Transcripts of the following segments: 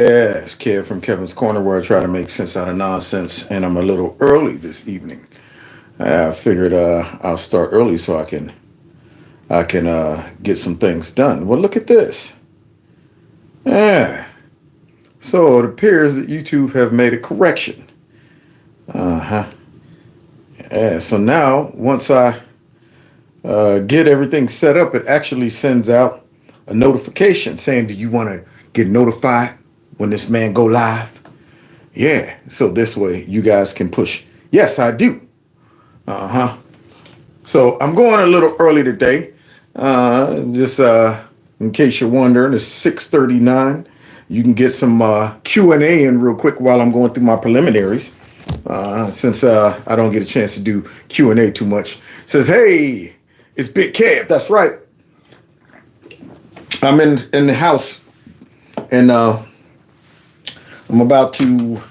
Yeah, it's Kev from Kevin's Corner where I try to make sense out of nonsense, and I'm a little early this evening. I figured I'll start early so I can get some things done. Well, look at this. Yeah. So it appears that YouTube have made a correction. Uh-huh. Yeah, so now once I get everything set up, it actually sends out a notification saying, "Do you want to get notified when this man go live?" Yeah. So this way you guys can push. Yes, I do. Uh-huh. So I'm going a little early today. Just in case you're wondering, it's 6:39. You can get some Q&A in real quick while I'm going through my preliminaries. Since I don't get a chance to do Q&A too much. It says, "Hey, it's Big Kev." That's right. I'm in the house, and I'm about to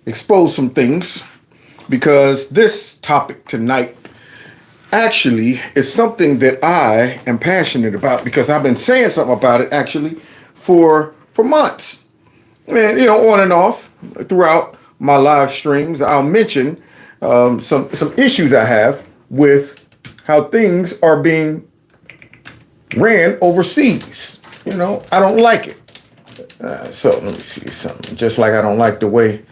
expose some things because this topic tonight actually is something that I am passionate about because I've been saying something about it actually for months. And on and off throughout my live streams, I'll mention some issues I have with how things are being ran overseas. I don't like it. So let me see something. Just like I don't like the way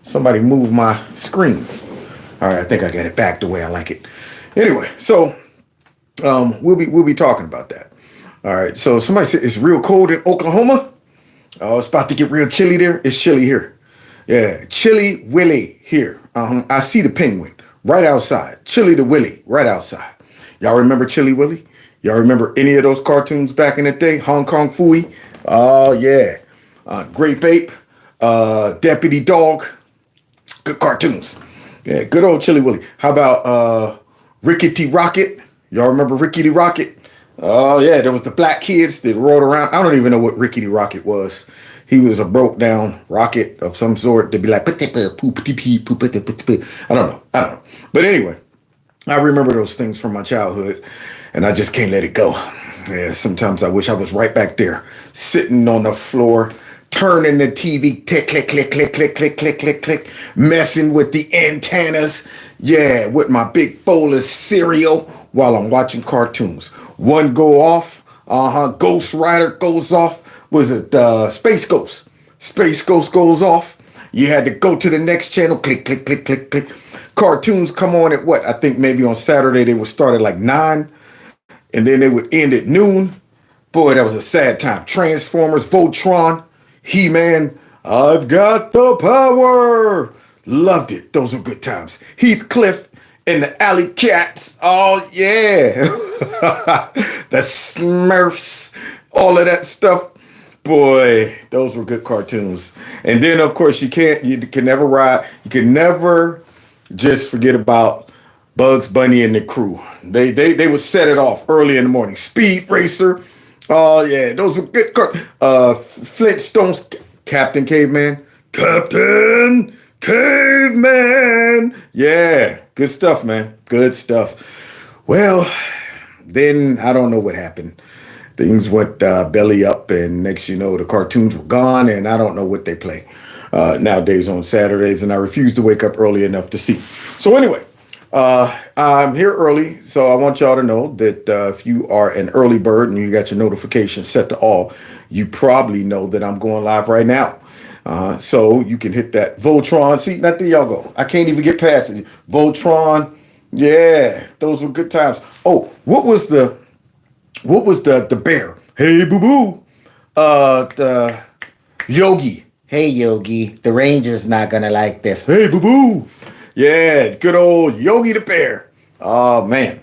somebody moved my screen. All right, I think I got it back the way I like it. Anyway, so we'll be talking about that. All right. So somebody said it's real cold in Oklahoma. Oh, it's about to get real chilly there. It's chilly here. Yeah, Chilly Willy here. I see the penguin right outside. Chilly the Willy right outside. Y'all remember Chilly Willy? Y'all remember any of those cartoons back in the day? Hong Kong Phooey. Oh yeah. Grape Ape. Deputy Dog. Good cartoons. Yeah, good old Chilly Willy. How about Rickety Rocket? Y'all remember Rickety Rocket? Oh yeah, there was the black kids that rode around. I don't even know what Rickety Rocket was. He was a broke down rocket of some sort. They'd be like, I don't know. But anyway, I remember those things from my childhood, and I just can't let it go. Yeah, sometimes I wish I was right back there, sitting on the floor, turning the TV, click, click, click, click, click, click, click, click, click, messing with the antennas. Yeah, with my big bowl of cereal while I'm watching cartoons. One go off, Ghost Rider goes off. Was it Space Ghost? Space Ghost goes off. You had to go to the next channel, click, click, click, click, click. Cartoons come on at what? I think maybe on Saturday they would start at like 9, and then they would end at noon. Boy, that was a sad time. Transformers, Voltron, He-Man, I've got the power. Loved it. Those were good times. Heathcliff and the Alley Cats. Oh, yeah. The Smurfs, all of that stuff. Boy, those were good cartoons. And then, of course, you can never just forget about Bugs Bunny and the crew. They would set it off early in the morning. Speed Racer. Oh, yeah, those were good cartoons. Flintstones, Captain Caveman. Captain Caveman. Yeah, good stuff, man. Good stuff. Well, then I don't know what happened. Things went belly up, and next you know, the cartoons were gone, and I don't know what they play nowadays on Saturdays, and I refuse to wake up early enough to see. So anyway, I'm here early, so I want y'all to know that if you are an early bird and you got your notifications set to all, you probably know that I'm going live right now. So you can hit that Voltron. See, not there y'all go. I can't even get past it. Voltron. Yeah, those were good times. Oh, what was the bear? Hey, boo boo. The Yogi. Hey, Yogi. The Ranger's not gonna like this. Hey, boo boo. Yeah, good old Yogi the bear. Oh man.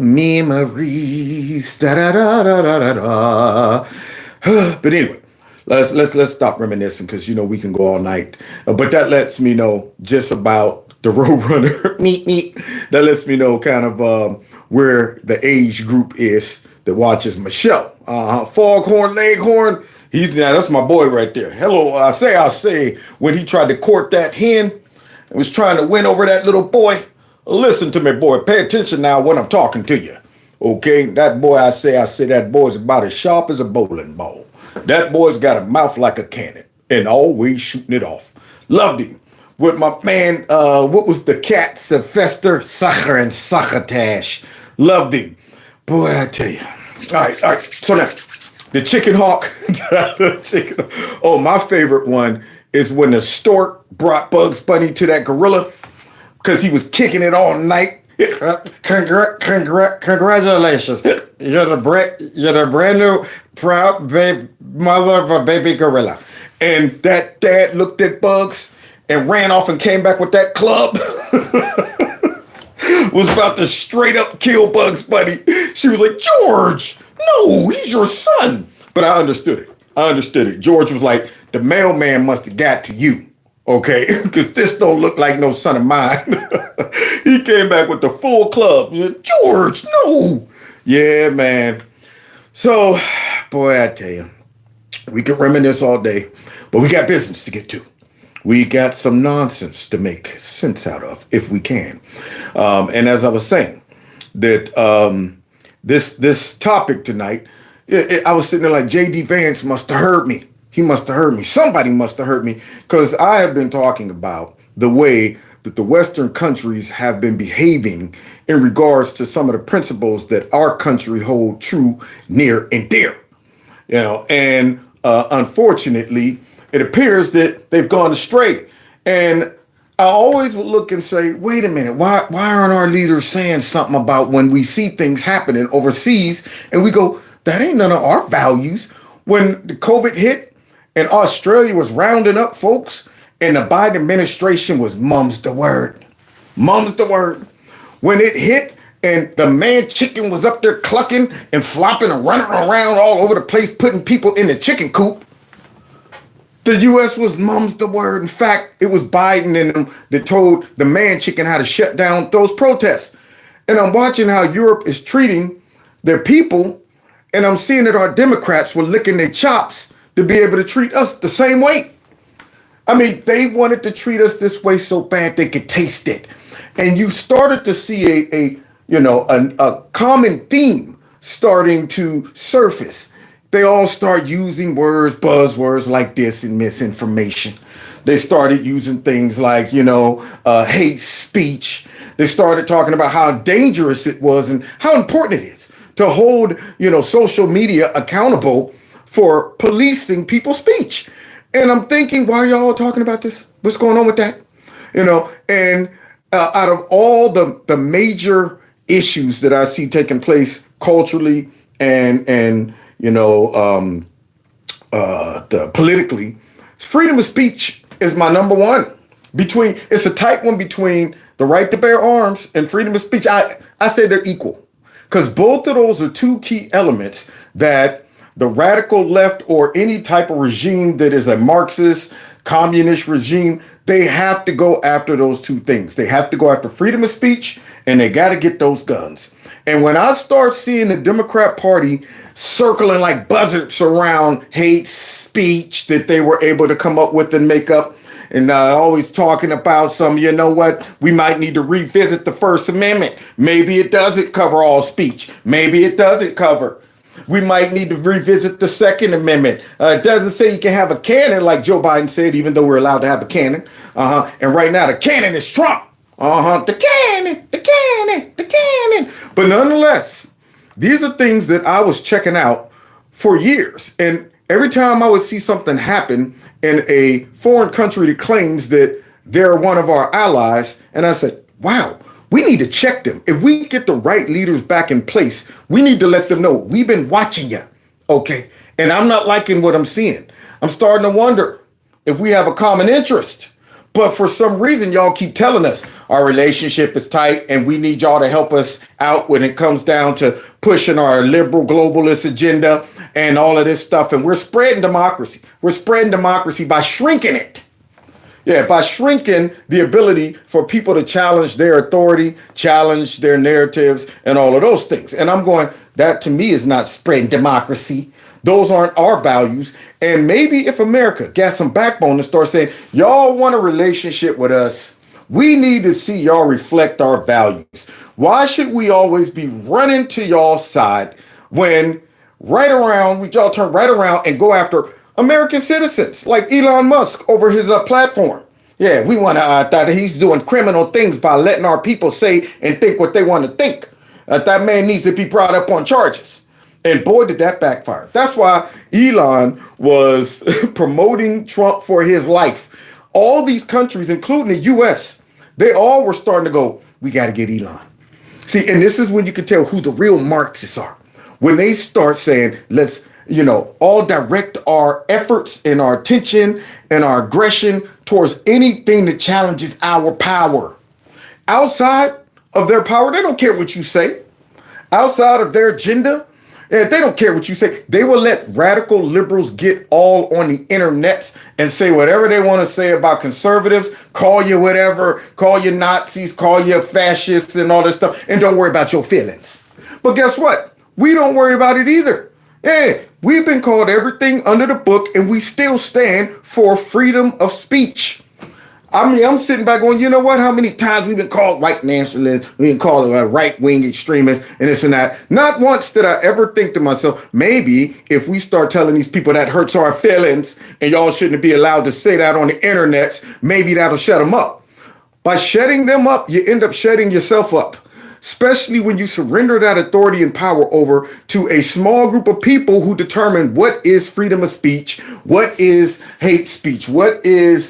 Memories. Da da da da da da. But anyway. Let's stop reminiscing because we can go all night. But that lets me know just about the Roadrunner. Meet meet. That lets me know kind of where the age group is that watches Michelle. Foghorn Leghorn. That's my boy right there. Hello, I say when he tried to court that hen and was trying to win over that little boy. Listen to me, boy. Pay attention now when I'm talking to you. Okay, that boy, I say that boy's about as sharp as a bowling ball. That boy's got a mouth like a cannon. and always shooting it off. Loved him. With my man, what was the cat? Sylvester Sacher and Succotash. Loved him. Boy, I tell you. All right. So now, the chicken hawk. Oh, my favorite one is when the stork brought Bugs Bunny to that gorilla because he was kicking it all night. Congratulations. You're the brand new proud mother of a baby gorilla. And that dad looked at Bugs and ran off and came back with that club. Was about to straight up kill Bugs Bunny. She was like, George, no, he's your son. But I understood it. George was like, the mailman must have got to you. Okay, because this don't look like no son of mine. He came back with the full club. George, no. Yeah, man. So, boy, I tell you, we could reminisce all day, but we got business to get to. We got some nonsense to make sense out of, if we can. And as I was saying, that this topic tonight, I was sitting there like, J.D. Vance must have heard me. He must have heard me. Somebody must have heard me, because I have been talking about the way that the Western countries have been behaving in regards to some of the principles that our country hold true, near and dear. And unfortunately, it appears that they've gone astray. And I always would look and say, wait a minute, why aren't our leaders saying something about when we see things happening overseas and we go, that ain't none of our values. When the COVID hit and Australia was rounding up folks and the Biden administration was mum's the word. Mum's the word. When it hit and the man chicken was up there clucking and flopping and running around all over the place, putting people in the chicken coop, the U.S. was mum's the word. In fact, it was Biden and them that told the man chicken how to shut down those protests. And I'm watching how Europe is treating their people, and I'm seeing that our Democrats were licking their chops to be able to treat us the same way. I mean, they wanted to treat us this way so bad they could taste it. And you started to see a common theme starting to surface. They all start using buzzwords like this and misinformation. They started using things like, hate speech. They started talking about how dangerous it was and how important it is to hold, social media accountable for policing people's speech. And I'm thinking, why are y'all talking about this? What's going on with that? And out of all the major issues that I see taking place culturally and politically, freedom of speech is my number one. It's a tight one between the right to bear arms and freedom of speech. I say they're equal, because both of those are two key elements that the radical left or any type of regime that is a Marxist, communist regime, they have to go after those two things. They have to go after freedom of speech, and they got to get those guns. And when I start seeing the Democrat Party circling like buzzards around hate speech that they were able to come up with and make up, and always talking about we might need to revisit the First Amendment. Maybe it doesn't cover all speech. Maybe it doesn't cover. We might need to revisit the Second Amendment. It doesn't say you can have a cannon like Joe Biden said, even though we're allowed to have a cannon. And right now the cannon is Trump. The cannon. But nonetheless, these are things that I was checking out for years. And every time I would see something happen in a foreign country that claims that they're one of our allies, and I said, wow, we need to check them. If we get the right leaders back in place, we need to let them know we've been watching you. Okay. And I'm not liking what I'm seeing. I'm starting to wonder if we have a common interest. But for some reason, y'all keep telling us our relationship is tight and we need y'all to help us out when it comes down to pushing our liberal globalist agenda and all of this stuff. And we're spreading democracy. We're spreading democracy by shrinking it. Yeah, by shrinking the ability for people to challenge their authority, challenge their narratives, and all of those things. And I'm going, that to me is not spreading democracy. Those aren't our values. And maybe if America got some backbone to start saying, y'all want a relationship with us, we need to see y'all reflect our values. Why should we always be running to y'all's side when y'all turn right around and go after American citizens like Elon Musk over his platform. Yeah, we want to that he's doing criminal things by letting our people say and think what they want to think. That man needs to be brought up on charges. And boy, did that backfire. That's why Elon was promoting Trump for his life. All these countries, including the U.S., they all were starting to go, we got to get Elon. See, and this is when you can tell who the real Marxists are. When they start saying, let's, all direct our efforts and our attention and our aggression towards anything that challenges our power. Outside of their power, they don't care what you say. Outside of their agenda, they don't care what you say. They will let radical liberals get all on the internet and say whatever they want to say about conservatives, call you whatever, call you Nazis, call you fascists and all this stuff, and don't worry about your feelings. But guess what? We don't worry about it either. Yeah, we've been called everything under the book, and we still stand for freedom of speech. I mean, I'm sitting back going, you know what? How many times we've been called white nationalists, we've been called right-wing extremists, and this and that. Not once did I ever think to myself, maybe if we start telling these people that hurts our feelings and y'all shouldn't be allowed to say that on the internet, maybe that'll shut them up. By shutting them up, you end up shutting yourself up. Especially when you surrender that authority and power over to a small group of people who determine what is freedom of speech, what is hate speech, what is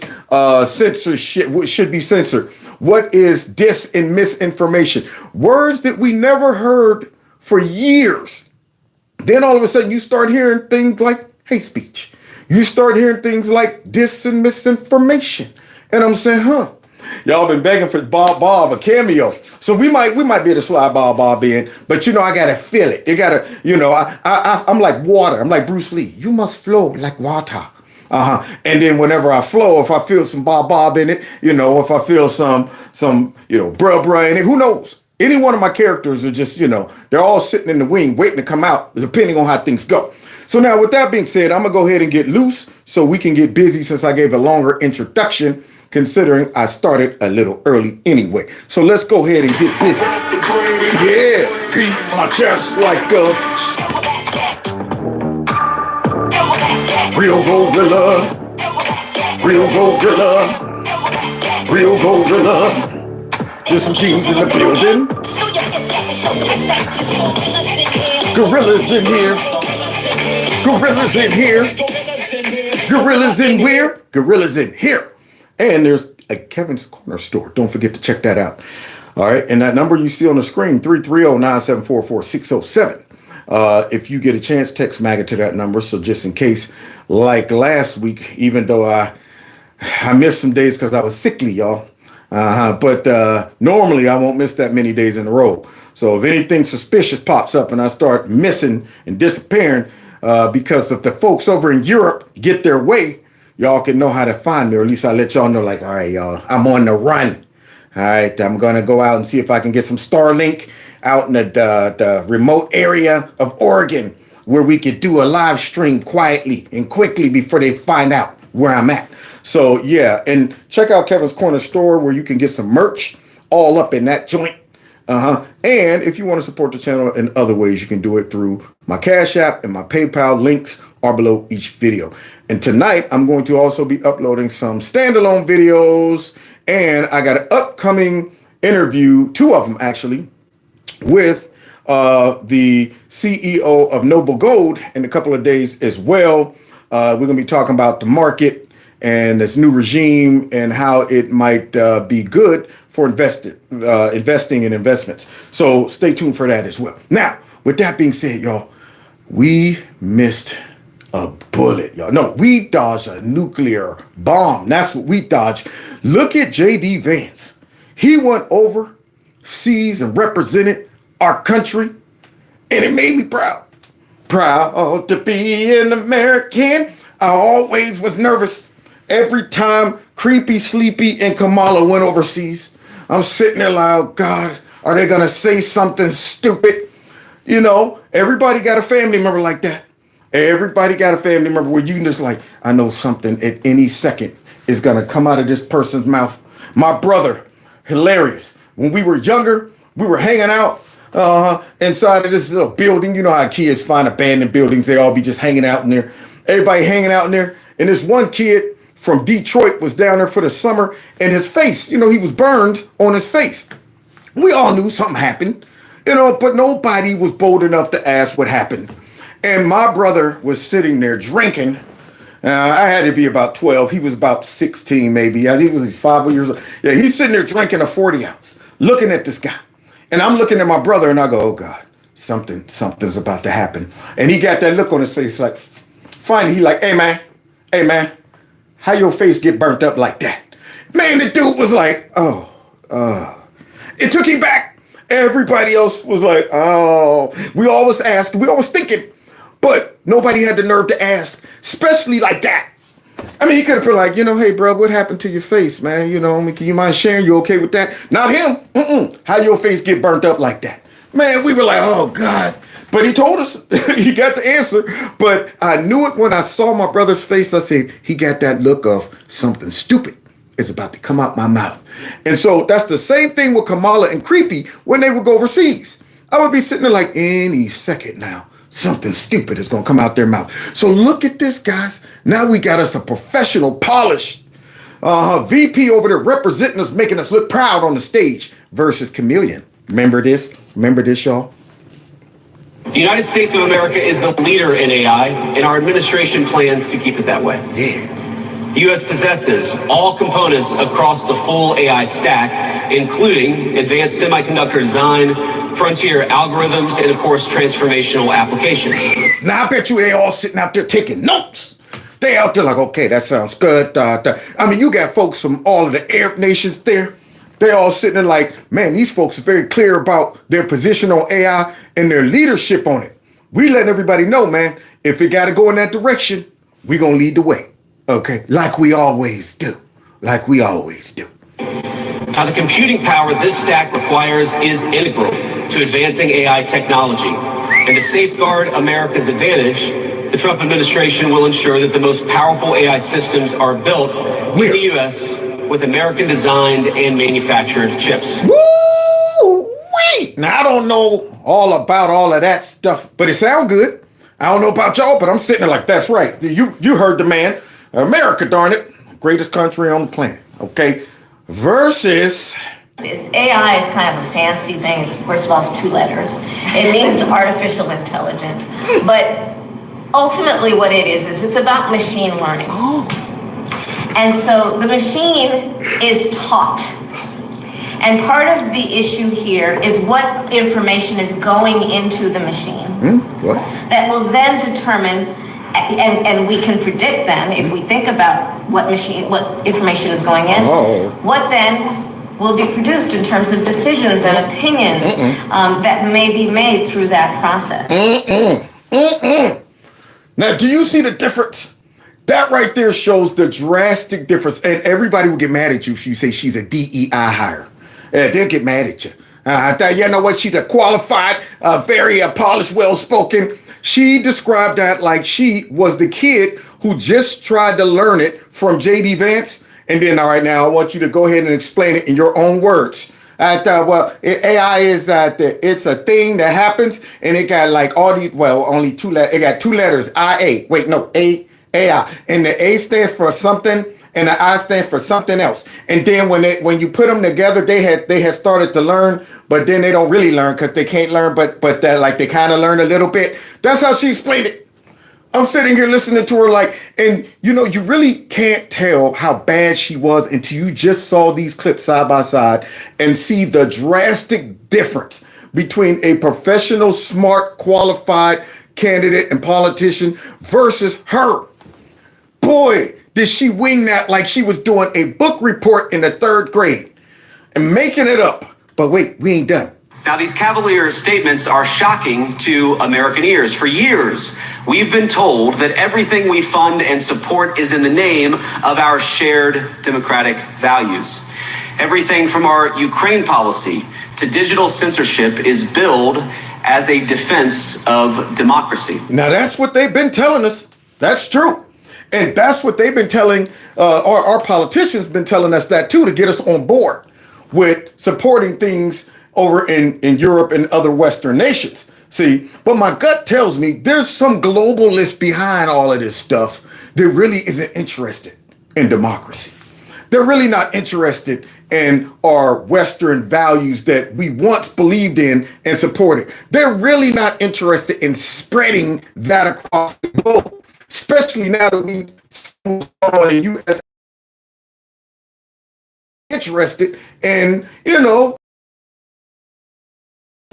censorship, what should be censored, what is dis and misinformation. Words that we never heard for years. Then all of a sudden you start hearing things like hate speech. You start hearing things like dis and misinformation. And I'm saying, y'all been begging for Bob a cameo. So we might be able to slide Bob in, but I gotta feel it. You gotta, I'm like water. I'm like Bruce Lee. You must flow like water. And then whenever I flow, if I feel some Bob in it, if I feel some bruh in it, who knows? Any one of my characters are just, they're all sitting in the wing waiting to come out, depending on how things go. So now with that being said, I'm gonna go ahead and get loose so we can get busy since I gave a longer introduction, considering I started a little early anyway. So let's go ahead and get busy. Yeah, beat my chest like a real gorilla, real gorilla, real gorilla. There's some kings in the building. Gorillas in here. Gorillas in here. Gorillas in where? Gorillas in here. And there's a Kevin's Corner store. Don't forget to check that out. All right. And that number you see on the screen, 330-974-4607. If you get a chance, text MAGA to that number. So just in case, like last week, even though I missed some days because I was sickly, y'all. But normally I won't miss that many days in a row. So if anything suspicious pops up and I start missing and disappearing because if the folks over in Europe get their way, y'all can know how to find me, or at least I let y'all know, like, all right, y'all, I'm on the run. All right, I'm going to go out and see if I can get some Starlink out in the remote area of Oregon where we could do a live stream quietly and quickly before they find out where I'm at. So, yeah, and check out Kevin's Corner store where you can get some merch all up in that joint. And if you want to support the channel in other ways, you can do it through my Cash App and my PayPal. Links are below each video. And tonight, I'm going to also be uploading some standalone videos. And I got an upcoming interview, 2 of them actually, with the CEO of Noble Gold in a couple of days as well. We're going to be talking about the market and this new regime and how it might be good for investing in investments. So stay tuned for that as well. Now, with that being said, y'all, we missed a bullet, y'all. No, we dodged a nuclear bomb. That's what we dodged. Look at J.D. Vance. He went overseas and represented our country, and it made me proud. Proud to be an American. I always was nervous every time Creepy, Sleepy, and Kamala went overseas. I'm sitting there like, oh God, are they gonna say something stupid? Everybody got a family member like that. Everybody got a family member where you can just like, I know something at any second is gonna come out of this person's mouth. My brother, hilarious. When we were younger, we were hanging out inside of this little building. You know how kids find abandoned buildings. They all be just hanging out in there. Everybody hanging out in there. And this one kid from Detroit was down there for the summer, and his face, he was burned on his face. We all knew something happened, but nobody was bold enough to ask what happened. And my brother was sitting there drinking. I had to be about 12. He was about 16, maybe. I think he was 5 years old. Yeah, he's sitting there drinking a 40 ounce, looking at this guy. And I'm looking at my brother, and I go, oh, God, something's about to happen. And he got that look on his face, like, finally, he like, hey, man, how your face get burnt up like that? Man, the dude was like, it took him back. Everybody else was like, oh, we always ask, we always thinking, but nobody had the nerve to ask, especially like that. I mean, he could have been like, hey, bro, what happened to your face, man? Can you mind sharing? You okay with that? Not him. How your face get burnt up like that? Man, we were like, oh, God. But he told us, he got the answer. But I knew it when I saw my brother's face. I said, he got that look of something stupid is about to come out my mouth. And so that's the same thing with Kamala and Creepy when they would go overseas. I would be sitting there like, any second now, something stupid is going to come out their mouth. So look at this, guys. Now we got us a professional, polished VP over there representing us, making us look proud on the stage versus Chameleon. Remember this? Y'all? The United States of America is the leader in AI, and our administration plans to keep it that way. Yeah. The U.S. possesses all components across the full AI stack, including advanced semiconductor design, frontier algorithms, and of course, transformational applications. Now, I bet you they all sitting out there taking notes. They out there like, okay, that sounds good. I mean, you got folks from all of the Arab nations there. They all sitting there like, man, these folks are very clear about their position on AI and their leadership on it. We letting everybody know, man, if it got to go in that direction, we going to lead the way. Okay, like we always do. Now, the computing power this stack requires is integral to advancing AI technology. And to safeguard America's advantage, the Trump administration will ensure that the most powerful AI systems are built in the U.S. with American-designed and manufactured chips. Woo! Wait! Now, I don't know all about all of that stuff, but it sounds good. I don't know about y'all, but I'm sitting there like, that's right. You heard the man. America, darn it, greatest country on the planet, okay? Versus... AI is kind of a fancy thing. First of all, it's 2 letters. It means artificial intelligence. But ultimately what it is it's about machine learning. Oh. And so the machine is taught. And part of the issue here is what information is going into the machine. What? That will then determine... And we can predict then, if we think about what information is going in, what then will be produced in terms of decisions and opinions that may be made through that process. Now, do you see the difference? That right there shows the drastic difference. And everybody will get mad at you if you say she's a DEI hire. They'll get mad at you. You know what? She's a qualified, very polished, well-spoken. She described that like she was the kid who just tried to learn it from J.D. Vance. And then, all right, now I want you to go ahead and explain it in your own words. AI is that it's a thing that happens, and it got like all these, only 2 letters. It got 2 letters, AI. Wait, no, AI. And the A stands for something, and the I stands for something else. And then when you put them together, they had started to learn, but then they don't really learn because they can't learn, but that like they kind of learn a little bit. That's how she explained it. I'm sitting here listening to her like, and you really can't tell how bad she was until you just saw these clips side by side and see the drastic difference between a professional, smart, qualified candidate and politician versus her. Boy, did she wing that like she was doing a book report in the 3rd grade and making it up. But wait, we ain't done. Now, these cavalier statements are shocking to American ears. For years, we've been told that everything we fund and support is in the name of our shared democratic values. Everything from our Ukraine policy to digital censorship is billed as a defense of democracy. Now, that's what they've been telling us. That's true. And that's what they've been telling, our politicians been telling us that too, to get us on board with supporting things over in Europe and other Western nations. See, but my gut tells me there's some globalist behind all of this stuff that really isn't interested in democracy. They're really not interested in our Western values that we once believed in and supported. They're really not interested in spreading that across the globe, especially now that we are in the U.S. interested in,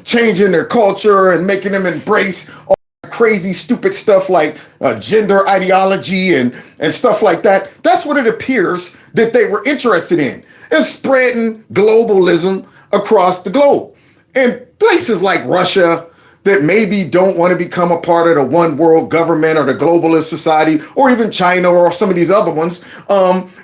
changing their culture and making them embrace all crazy, stupid stuff like gender ideology and stuff like that. That's what it appears that they were interested in, is spreading globalism across the globe. And places like Russia that maybe don't want to become a part of the one world government or the globalist society, or even China or some of these other ones,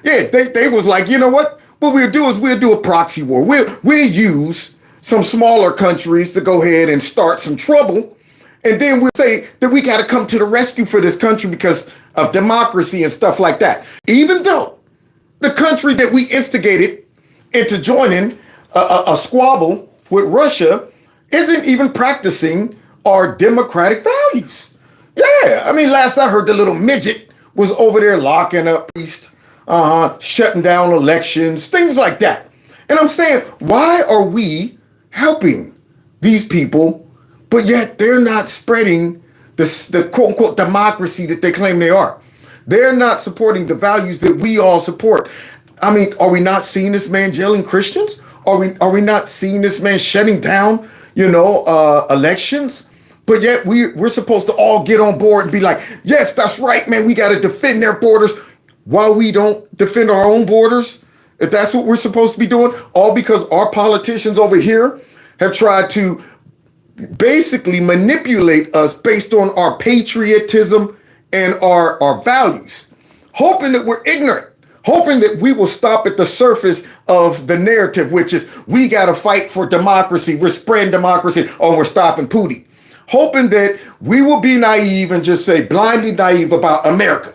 they was like, you know what we'll do is we'll do a proxy war. We'll use some smaller countries to go ahead and start some trouble. And then we'll say that we got to come to the rescue for this country because of democracy and stuff like that. Even though the country that we instigated into joining a squabble with Russia isn't even practicing our democratic values. Yeah, I mean, last I heard, the little midget was over there locking up priests, shutting down elections, things like that. And I'm saying, why are we helping these people, but yet they're not spreading the quote unquote democracy that they claim they are? They're not supporting the values that we all support. I mean, are we not seeing this man jailing Christians? Are we not seeing this man shutting down, elections? But yet we're supposed to all get on board and be like, yes, that's right, man. We got to defend their borders, while we don't defend our own borders. If that's what we're supposed to be doing, all because our politicians over here have tried to basically manipulate us based on our patriotism and our values, hoping that we're ignorant, hoping that we will stop at the surface of the narrative, which is we got to fight for democracy, we're spreading democracy, or we're stopping Putin. Hoping that we will be naive and just say blindly naive about America.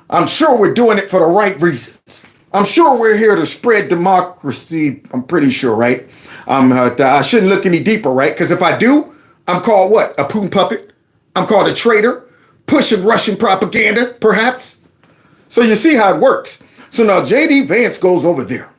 I'm sure we're doing it for the right reasons. I'm sure we're here to spread democracy. I'm pretty sure, right? I shouldn't look any deeper, right? Because if I do, I'm called what? A Putin puppet? I'm called a traitor, pushing Russian propaganda, perhaps? So you see how it works. So now J.D. Vance goes over there.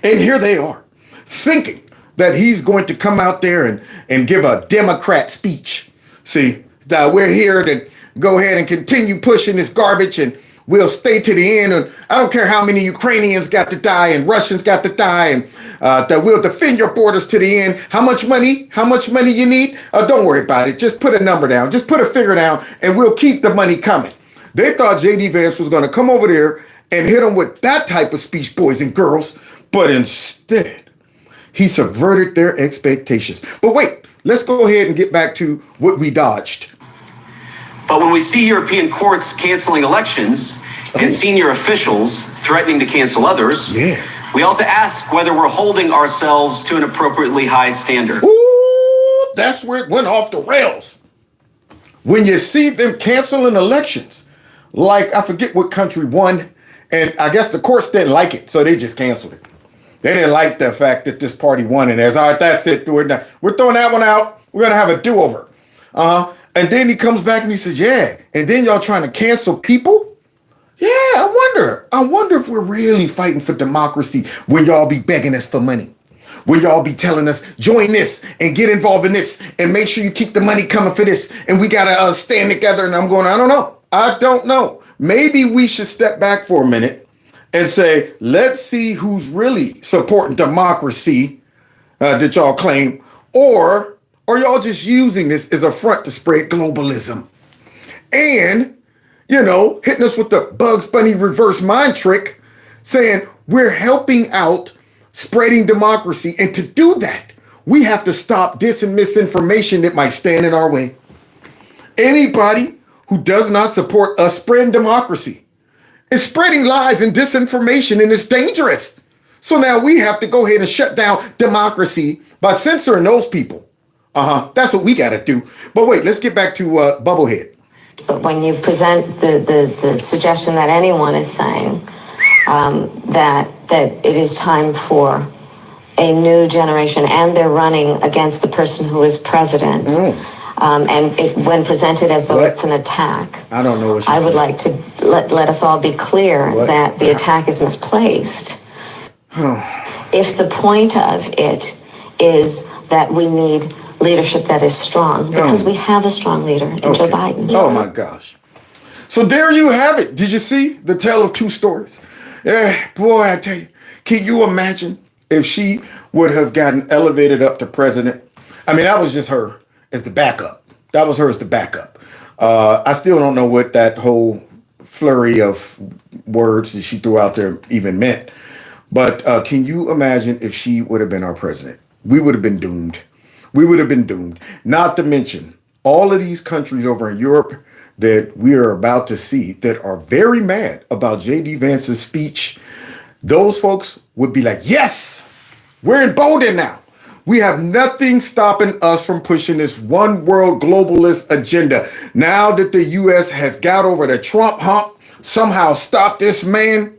And here they are, thinking that he's going to come out there and give a Democrat speech. See, that we're here to go ahead and continue pushing this garbage and we'll stay to the end. And I don't care how many Ukrainians got to die and Russians got to die, and that we'll defend your borders to the end. How much money you need? Don't worry about it. Just put a number down. Just put a figure down and we'll keep the money coming. They thought J.D. Vance was going to come over there and hit them with that type of speech, boys and girls. But instead, he subverted their expectations. But wait, let's go ahead and get back to what we dodged. But when we see European courts canceling elections and senior officials threatening to cancel others, we ought to ask whether we're holding ourselves to an appropriately high standard. Ooh, that's where it went off the rails. When you see them canceling elections, like I forget what country won, and I guess the courts didn't like it, so they just canceled it. They didn't like the fact that this party won, and there's, all right, that's it. We're throwing that one out. We're going to have a do-over. And then he comes back and he says, yeah, and then y'all trying to cancel people? Yeah, I wonder if we're really fighting for democracy when y'all be begging us for money. When y'all be telling us, join this and get involved in this and make sure you keep the money coming for this. And we got to stand together. And I'm going, I don't know. Maybe we should step back for a minute and say, let's see who's really supporting democracy that y'all claim, or are y'all just using this as a front to spread globalism? And, hitting us with the Bugs Bunny reverse mind trick, saying we're helping out spreading democracy. And to do that, we have to stop dis and misinformation that might stand in our way. Anybody who does not support us spreading democracy is spreading lies and disinformation, and it's dangerous. So now we have to go ahead and shut down democracy by censoring those people. That's what we got to do. But wait, let's get back to Bubblehead. But when you present the suggestion that anyone is saying that it is time for a new generation, and they're running against the person who is president. When presented as though it's an attack, I don't know what I would like to let us all be clear that the attack is misplaced. If the point of it is that we need leadership that is strong, because we have a strong leader in Joe Biden. Oh my gosh. So there you have it. Did you see the tale of two stories? Yeah, boy, I tell you, can you imagine if she would have gotten elevated up to president? I mean, that was just her as the backup. That was her as the backup. I still don't know what that whole flurry of words that she threw out there even meant. But can you imagine if she would have been our president? We would have been doomed. We would have been doomed. Not to mention all of these countries over in Europe that we are about to see that are very mad about J.D. Vance's speech. Those folks would be like, yes, we're emboldened now. We have nothing stopping us from pushing this one world globalist agenda. Now that the U.S. has got over the Trump hump, somehow stopped this man.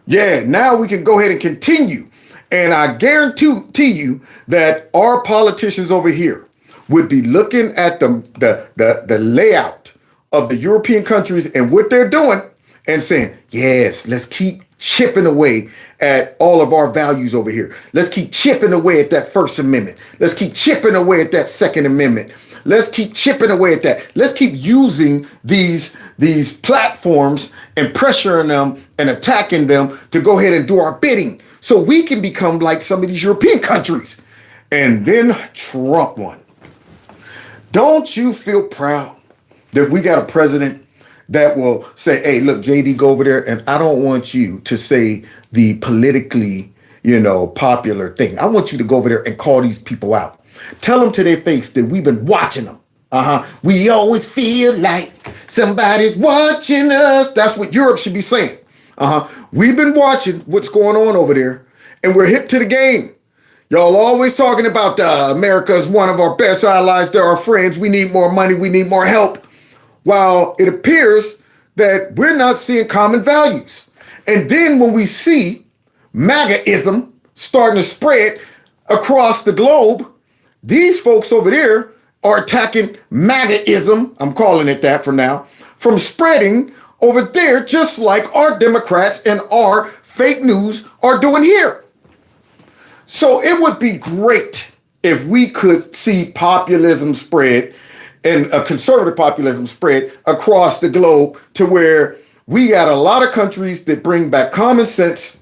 Yeah, now we can go ahead and continue. And I guarantee you that our politicians over here would be looking at the layout of the European countries and what they're doing and saying, yes, let's keep chipping away at all of our values over here. Let's keep chipping away at that First Amendment. Let's keep chipping away at that Second Amendment. Let's keep chipping away at that. Let's keep using these platforms and pressuring them and attacking them to go ahead and do our bidding so we can become like some of these European countries. And then Trump won. Don't you feel proud that we got a president that will say, hey, look, JD, go over there, and I don't want you to say the politically, popular thing. I want you to go over there and call these people out. Tell them to their face that we've been watching them. We always feel like somebody's watching us. That's what Europe should be saying. We've been watching what's going on over there, and we're hip to the game. Y'all always talking about America is one of our best allies. They're our friends. We need more money. We need more help. While it appears that we're not seeing common values. And then when we see MAGAism starting to spread across the globe, these folks over there are attacking MAGAism, I'm calling it that for now, from spreading over there, just like our Democrats and our fake news are doing here. So it would be great if we could see populism spread and a conservative populism spread across the globe to where we got a lot of countries that bring back common sense,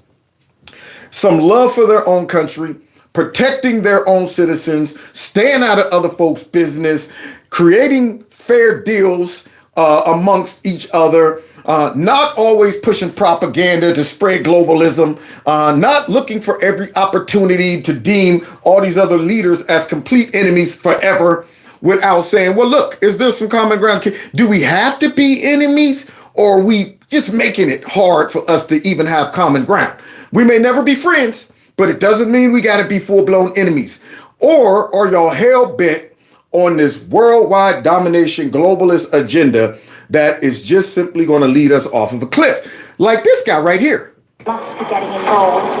some love for their own country, protecting their own citizens, staying out of other folks' business, creating fair deals amongst each other, not always pushing propaganda to spread globalism, not looking for every opportunity to deem all these other leaders as complete enemies forever without saying, well, look, is there some common ground? Do we have to be enemies, or are we just making it hard for us to even have common ground? We may never be friends, but it doesn't mean we got to be full-blown enemies. Or are y'all hell-bent on this worldwide domination globalist agenda that is just simply going to lead us off of a cliff? Like this guy right here. Us for getting involved.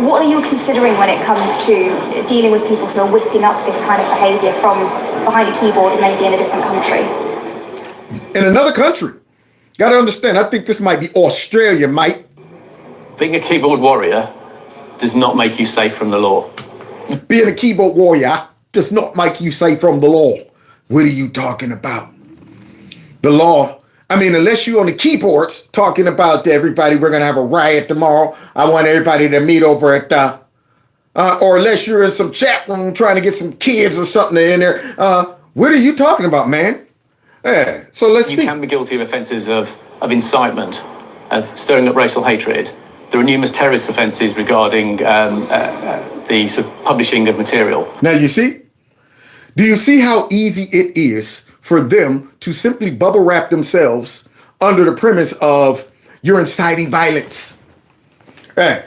What are you considering when it comes to dealing with people who are whipping up this kind of behaviour from behind a keyboard, maybe in a different country? In another country. Got to understand, I think this might be Australia, mate. Being a keyboard warrior does not make you safe from the law. Being a keyboard warrior does not make you safe from the law. What are you talking about? The law. I mean, unless you're on the keyboards talking about everybody, we're going to have a riot tomorrow. I want everybody to meet over at, or unless you're in some chat room trying to get some kids or something in there. What are you talking about, man? Yeah, so let's see. You can be guilty of offences of incitement, of stirring up racial hatred. There are numerous terrorist offences regarding the sort of publishing of material. Now, you see? Do you see how easy it is for them to simply bubble wrap themselves under the premise of you're inciting violence?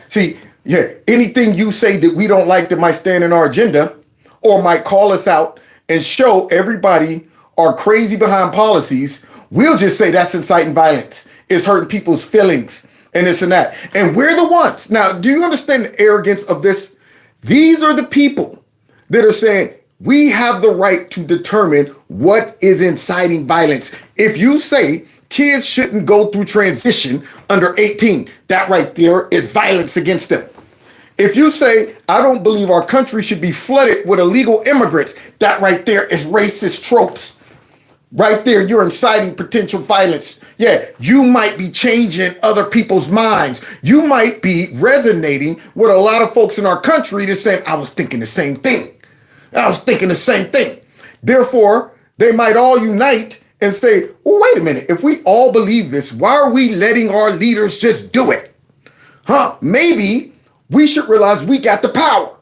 See, anything you say that we don't like that might stand in our agenda or might call us out and show everybody our crazy behind policies, we'll just say that's inciting violence. It's hurting people's feelings and this and that. And we're the ones. Now, do you understand the arrogance of this? These are the people that are saying we have the right to determine what is inciting violence. If you say kids shouldn't go through transition under 18, that right there is violence against them. If you say, I don't believe our country should be flooded with illegal immigrants, that right there is racist tropes. Right there, you're inciting potential violence. Yeah, you might be changing other people's minds. You might be resonating with a lot of folks in our country that's saying, I was thinking the same thing. I was thinking the same thing. Therefore, they might all unite and say, well, wait a minute. If we all believe this, why are we letting our leaders just do it? Maybe we should realize we got the power.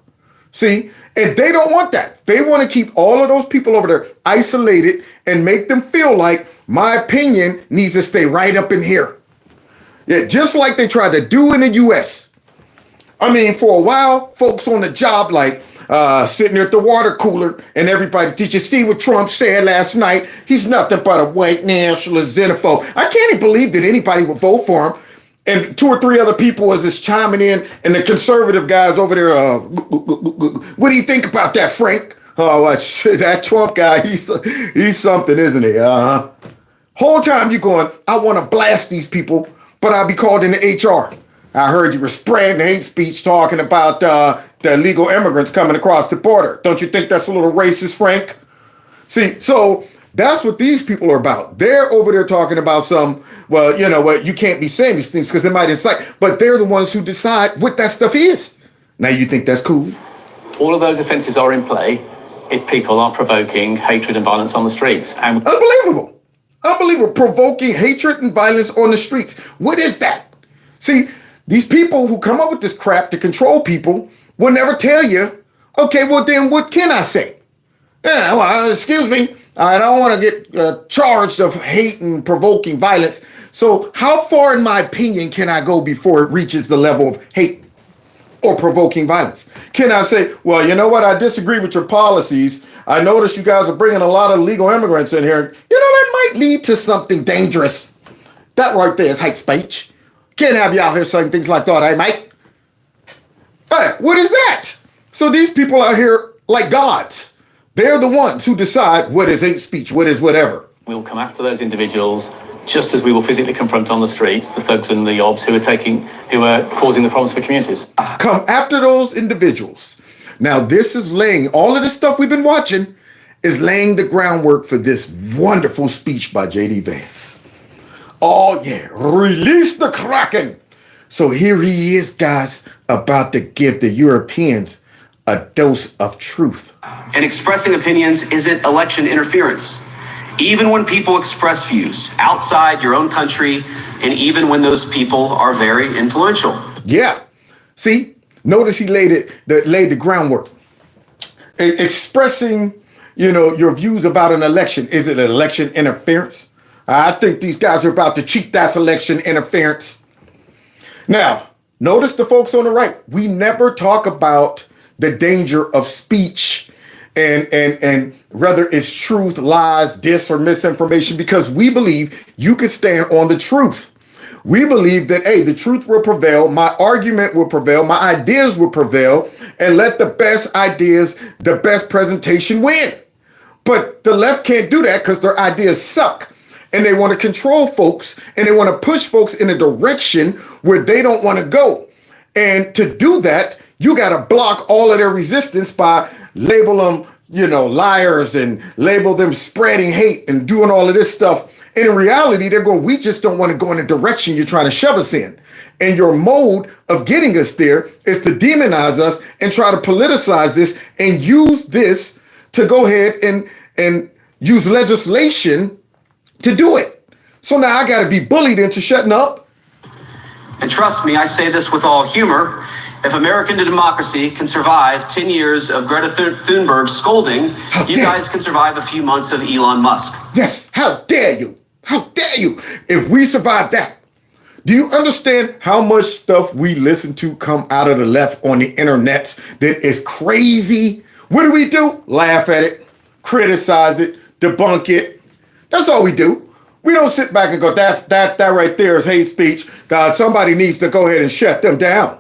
See, and they don't want that. They want to keep all of those people over there isolated and make them feel like my opinion needs to stay right up in here. Yeah, just like they tried to do in the US. I mean, for a while, folks on the job like sitting there at the water cooler and everybody, did you see what Trump said last night? He's nothing but a white nationalist xenophobe. I can't even believe that anybody would vote for him. And 2 or 3 other people was just chiming in, and the conservative guys over there, what do you think about that, Frank? Oh, shit, that Trump guy, he's something, isn't he? Whole time you going, I want to blast these people, but I'll be called into HR. I heard you were spreading hate speech talking about the illegal immigrants coming across the border. Don't you think that's a little racist, Frank? See, so that's what these people are about. They're over there talking about some, well, you know what, you can't be saying these things because it might incite, but they're the ones who decide what that stuff is. Now you think that's cool? All of those offences are in play if people are provoking hatred and violence on the streets. And Unbelievable. Unbelievable. Provoking hatred and violence on the streets. What is that? See, these people who come up with this crap to control people will never tell you, okay, well then what can I say? Yeah, well, excuse me, I don't want to get charged of hate and provoking violence. So how far, in my opinion, can I go before it reaches the level of hate or provoking violence? Can I say, well, you know what? I disagree with your policies. I notice you guys are bringing a lot of illegal immigrants in here. You know, that might lead to something dangerous. That right there is hate speech. Can't have you out here saying things like that, eh, mate? Hey, what is that? So these people out here like gods. They're the ones who decide what is hate speech, what is whatever. we'll come after those individuals just as we will physically confront on the streets the thugs and the yobs who are causing the problems for communities. Come after those individuals. Now, this is laying, all of this stuff we've been watching is laying the groundwork for this wonderful speech by J.D. Vance. Oh, yeah, release the Kraken. So here he is, guys, about to give the Europeans a dose of truth. And expressing opinions isn't election interference. Even when people express views outside your own country, and even when those people are very influential. Yeah. See, notice he laid the groundwork. Expressing, your views about an election. Is it an election interference? I think these guys are about to cheat. That's election interference. Now, notice the folks on the right. We never talk about the danger of speech and whether it's truth, lies, dis, or misinformation, because we believe you can stand on the truth. We believe that, hey, the truth will prevail, my argument will prevail, my ideas will prevail, and let the best ideas, the best presentation win. But the left can't do that because their ideas suck. And they want to control folks, and they want to push folks in a direction where they don't want to go. And to do that, you got to block all of their resistance by label them, liars, and label them spreading hate and doing all of this stuff. And in reality, they're going, we just don't want to go in the direction you're trying to shove us in. And your mode of getting us there is to demonize us and try to politicize this and use this to go ahead and use legislation to do it. So now I got to be bullied into shutting up. And trust me, I say this with all humor. If American democracy can survive 10 years of Greta Thunberg scolding, you guys can survive a few months of Elon Musk. Yes, how dare you? How dare you? If we survive that, do you understand how much stuff we listen to come out of the left on the internet that is crazy? What do? Laugh at it, criticize it, debunk it. That's all we do. We don't sit back and go, that right there is hate speech. God, somebody needs to go ahead and shut them down.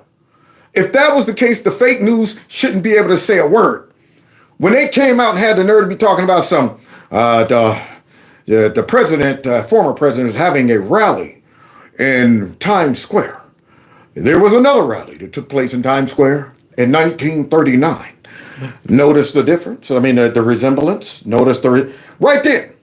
If that was the case, the fake news shouldn't be able to say a word. When they came out and had the nerve to be talking about the president, former president, is having a rally in Times Square. There was another rally that took place in Times Square in 1939. Notice the difference. I mean, the resemblance. Notice right there.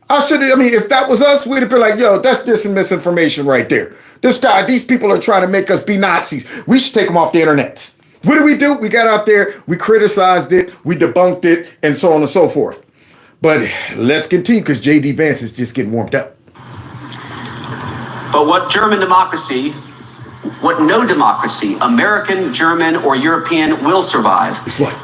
If that was us, we'd have been like, yo, that's just some misinformation right there. These people are trying to make us be Nazis. We should take them off the internet. What do? We got out there, we criticized it, we debunked it, and so on and so forth. But let's continue, because J.D. Vance is just getting warmed up. But what no democracy, American, German, or European, will survive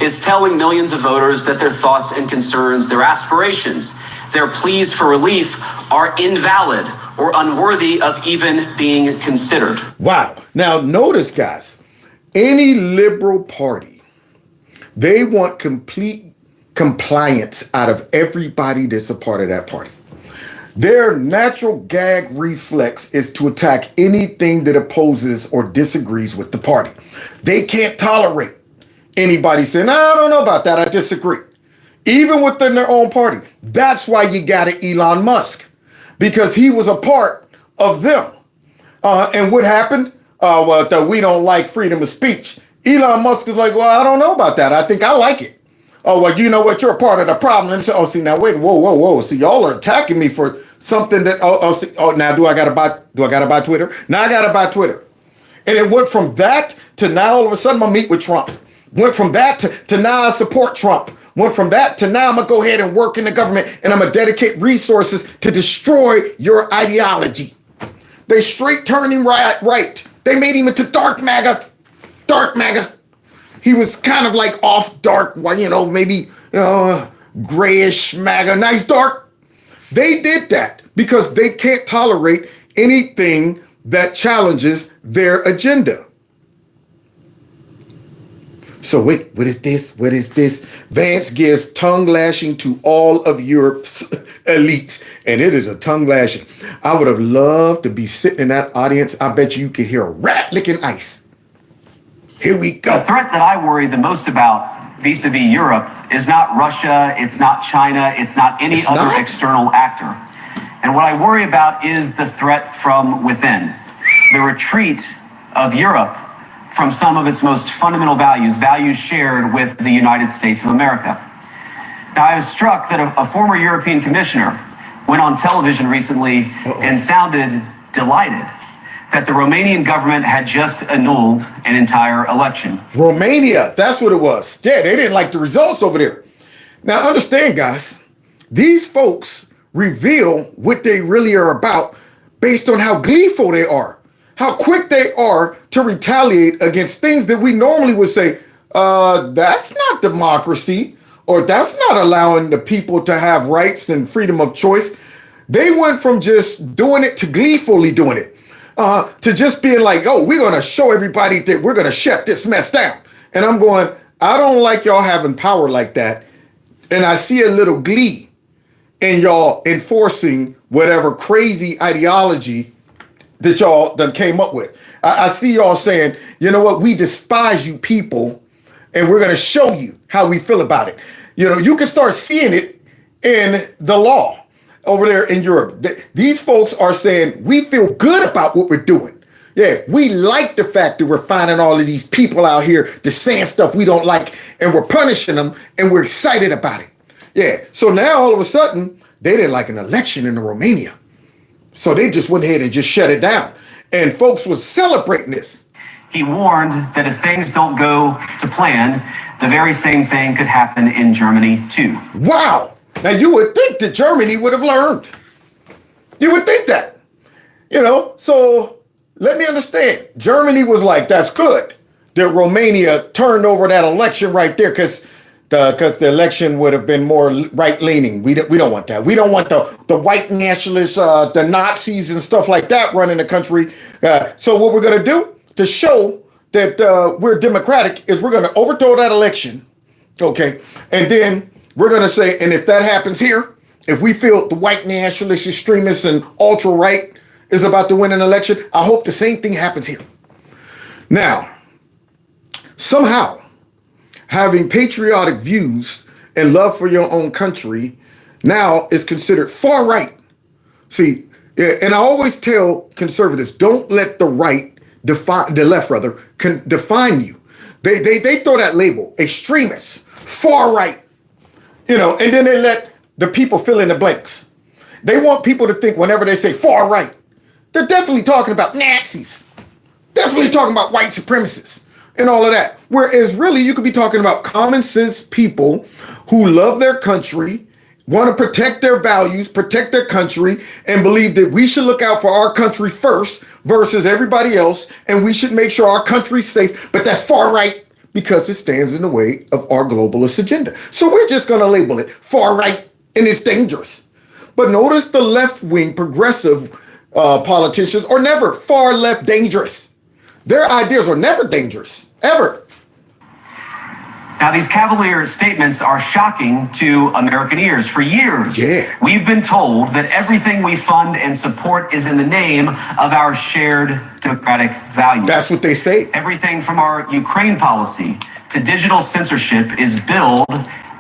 is telling millions of voters that their thoughts and concerns, their aspirations, their pleas for relief are invalid or unworthy of even being considered. Wow. Now, notice, guys, any liberal party, they want complete compliance out of everybody that's a part of that party. Their natural gag reflex is to attack anything that opposes or disagrees with the party. They can't tolerate anybody saying, I don't know about that, I disagree. Even within their own party. That's why you got an Elon Musk, because he was a part of them. And what happened? We don't like freedom of speech. Elon Musk is like, well, I don't know about that. I think I like it. Oh, well, you know what? You're a part of the problem. And so, see, now wait, whoa. See, y'all are attacking me for something that, now do I gotta buy Twitter? Now I gotta buy Twitter. And it went from that to now all of a sudden I'm gonna meet with Trump. Went from that to now I support Trump. Went from that to now I'm gonna go ahead and work in the government and I'm gonna dedicate resources to destroy your ideology. They straight turned him right. They made him into dark MAGA. He was kind of like off dark, maybe grayish MAGA. Nice dark. They did that because they can't tolerate anything that challenges their agenda. So wait, what is this? Vance gives tongue lashing to all of Europe's elites. And it is a tongue lashing. I would have loved to be sitting in that audience. I bet you could hear a rat licking ice. Here we go. The threat that I worry the most about vis-a-vis Europe is not Russia, it's not China, it's not any other external actor. And what I worry about is the threat from within. The retreat of Europe from some of its most fundamental values shared with the United States of America. Now, I was struck that a former European commissioner went on television recently and sounded delighted that the Romanian government had just annulled an entire election. Romania, that's what it was. Yeah, they didn't like the results over there. Now, understand, guys, these folks reveal what they really are about based on how gleeful they are, how quick they are to retaliate against things that we normally would say, that's not democracy, or that's not allowing the people to have rights and freedom of choice. They went from just doing it to gleefully doing it. To just being like, oh, we're going to show everybody that we're going to shut this mess down. And I'm going, I don't like y'all having power like that. And I see a little glee in y'all enforcing whatever crazy ideology that y'all done came up with. I see y'all saying, you know what, we despise you people, and we're going to show you how we feel about it. You can start seeing it in the law. Over there in Europe, these folks are saying, we feel good about what we're doing. Yeah, we like the fact that we're finding all of these people out here that's saying stuff we don't like, and we're punishing them, and we're excited about it. Yeah, so now all of a sudden, they didn't like an election in Romania. So they just went ahead and just shut it down. And folks was celebrating this. He warned that if things don't go to plan, the very same thing could happen in Germany too. Wow. Now, you would think that Germany would have learned. You would think that. So let me understand. Germany was like, that's good that Romania turned over that election right there because the election would have been more right-leaning. We don't want that. We don't want the white nationalists, the Nazis and stuff like that running the country. So what we're going to do to show that we're democratic is we're going to overthrow that election, okay, and then we're going to say, and if that happens here, if we feel the white nationalist extremists and ultra-right is about to win an election, I hope the same thing happens here. Now, somehow having patriotic views and love for your own country now is considered far right. See, and I always tell conservatives, don't let the right define the left rather define you. They throw that label, extremists, far right, and then they let the people fill in the blanks. They want people to think whenever they say far right, they're definitely talking about Nazis, definitely talking about white supremacists and all of that. Whereas really you could be talking about common sense people who love their country, want to protect their values, protect their country, and believe that we should look out for our country first versus everybody else, and we should make sure our country's safe. But that's far right because it stands in the way of our globalist agenda. So we're just going to label it far right, and it's dangerous. But notice the left-wing progressive politicians are never far left dangerous. Their ideas are never dangerous, ever. Now, these cavalier statements are shocking to American ears. For years, we've been told that everything we fund and support is in the name of our shared democratic values. That's what they say. Everything from our Ukraine policy to digital censorship is billed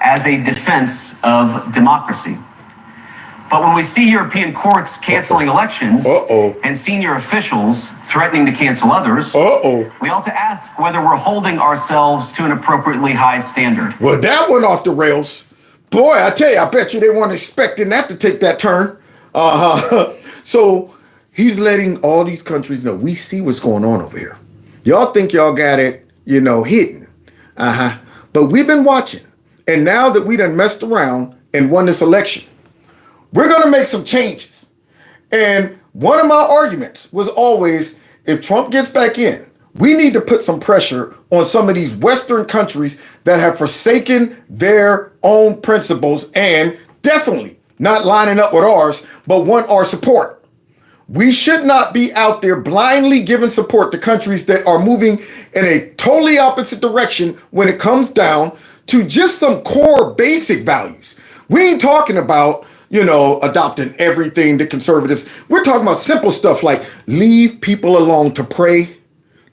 as a defense of democracy. But when we see European courts canceling elections and senior officials threatening to cancel others, we ought to ask whether we're holding ourselves to an appropriately high standard. Well, that went off the rails. Boy, I tell you, I bet you they weren't expecting that to take that turn. So he's letting all these countries know, we see what's going on over here. Y'all think y'all got it, hidden. But we've been watching. And now that we done messed around and won this election, we're going to make some changes. And one of my arguments was always, if Trump gets back in, we need to put some pressure on some of these Western countries that have forsaken their own principles and definitely not lining up with ours, but want our support. We should not be out there blindly giving support to countries that are moving in a totally opposite direction when it comes down to just some core basic values. We ain't talking about adopting everything to conservatives. We're talking about simple stuff like leave people alone to pray,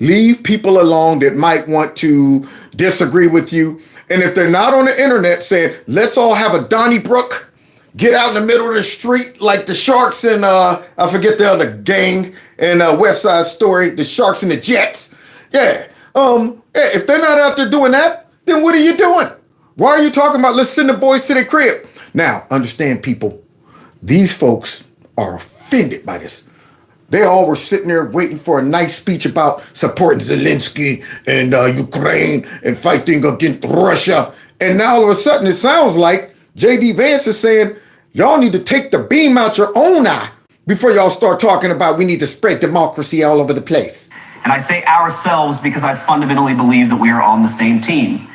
leave people alone that might want to disagree with you. And if they're not on the internet saying, let's all have a Donnybrook, get out in the middle of the street like the Sharks and I forget the other gang in West Side Story, the Sharks and the Jets. If they're not out there doing that, then what are you doing? Why are you talking about let's send the boys to their crib? Now, understand, people, these folks are offended by this. They all were sitting there waiting for a nice speech about supporting Zelensky and Ukraine and fighting against Russia. And now all of a sudden it sounds like J.D. Vance is saying, y'all need to take the beam out your own eye before y'all start talking about we need to spread democracy all over the place. And I say ourselves because I fundamentally believe that we are on the same team.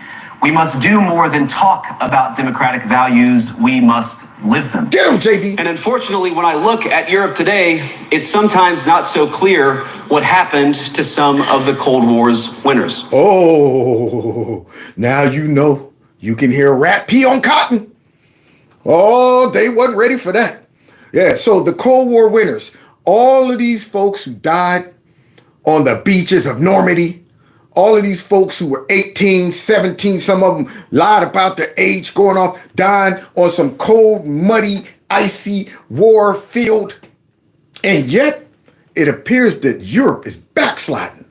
We must do more than talk about democratic values. We must live them. Get them, JD. And unfortunately, when I look at Europe today, it's sometimes not so clear what happened to some of the Cold War's winners. Oh, now you can hear a rat pee on cotton. Oh, they wasn't ready for that. Yeah, so the Cold War winners, all of these folks who died on the beaches of Normandy, all of these folks who were 18, 17, some of them lied about their age, going off, dying on some cold, muddy, icy war field. And yet, it appears that Europe is backsliding.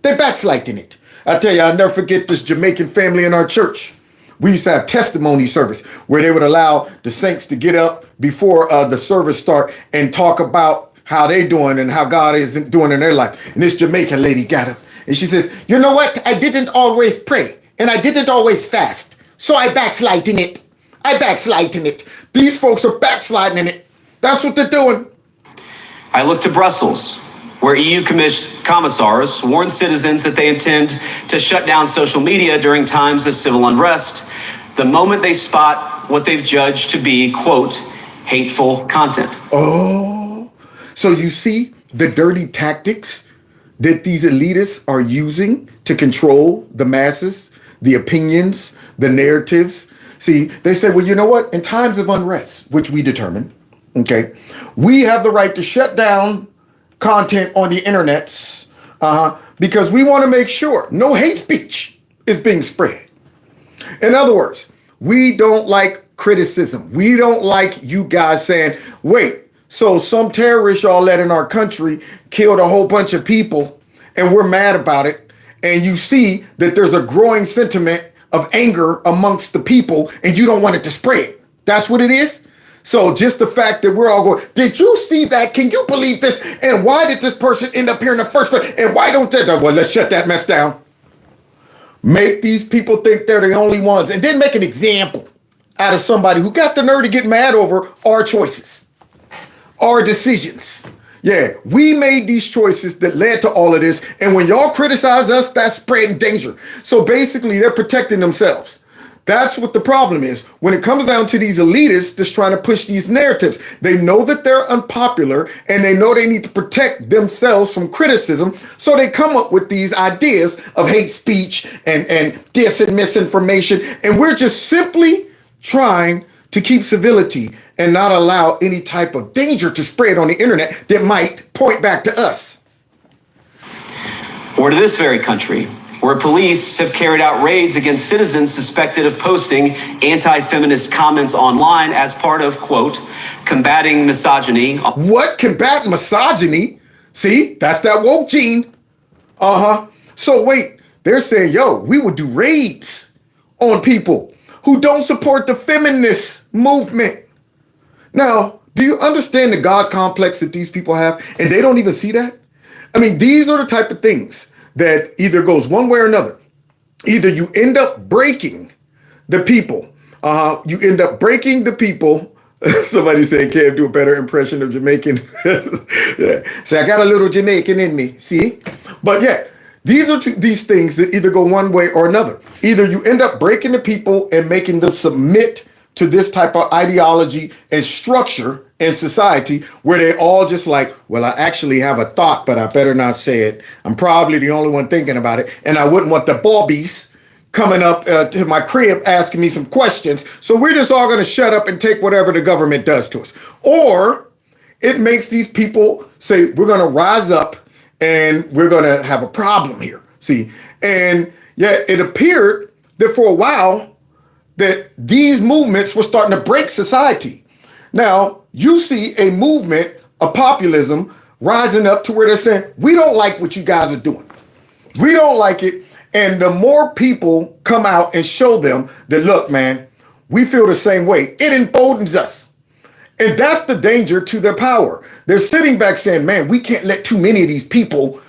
They're backsliding it. I tell you, I'll never forget this Jamaican family in our church. We used to have testimony service where they would allow the saints to get up before the service start and talk about how they doing and how God is doing in their life. And this Jamaican lady got up. And she says, you know what? I didn't always pray and I didn't always fast. So I backslide in it. These folks are backsliding in it. That's what they're doing. I look to Brussels, where EU commissars warn citizens that they intend to shut down social media during times of civil unrest the moment they spot what they've judged to be, quote, hateful content. Oh, so you see the dirty tactics that these elitists are using to control the masses, the opinions, the narratives. See, they say, well, you know what? In times of unrest, which we determine, okay, we have the right to shut down content on the internets because we want to make sure no hate speech is being spread. In other words, we don't like criticism. We don't like you guys saying, wait, so some terrorists y'all let in our country killed a whole bunch of people and we're mad about it. And you see that there's a growing sentiment of anger amongst the people and you don't want it to spread. That's what it is. So just the fact that we're all going, did you see that? Can you believe this? And why did this person end up here in the first place? And why don't they? Well, let's shut that mess down. Make these people think they're the only ones. And then make an example out of somebody who got the nerve to get mad over our choices, our decisions. Yeah, we made these choices that led to all of this. And when y'all criticize us, that's spreading danger. So basically, they're protecting themselves. That's what the problem is. When it comes down to these elitists just trying to push these narratives, they know that they're unpopular and they know they need to protect themselves from criticism. So they come up with these ideas of hate speech and dis and misinformation. And we're just simply trying to keep civility and not allow any type of danger to spread on the internet that might point back to us. Or to this very country, where police have carried out raids against citizens suspected of posting anti-feminist comments online as part of, quote, combating misogyny. What? Combat misogyny? See, that's that woke gene. So wait, they're saying, yo, we would do raids on people who don't support the feminist movement. Now, do you understand the God complex that these people have? And they don't even see that? I mean, these are the type of things that either goes one way or another. Either you end up breaking the people. You end up breaking the people. Somebody said, can't do a better impression of Jamaican. Yeah. So I got a little Jamaican in me, see? But yeah, these are these things that either go one way or another. Either you end up breaking the people and making them submit to this type of ideology and structure in society where they all just like, well, I actually have a thought, but I better not say it. I'm probably the only one thinking about it. And I wouldn't want the bobbies coming up to my crib asking me some questions. So we're just all going to shut up and take whatever the government does to us. Or it makes these people say, we're going to rise up and we're going to have a problem here. See, and yeah, it appeared that for a while that these movements were starting to break society. Now, you see a movement of populism rising up to where they're saying, we don't like what you guys are doing. We don't like it. And the more people come out and show them that, look, man, we feel the same way, it emboldens us. And that's the danger to their power. They're sitting back saying, man, we can't let too many of these people,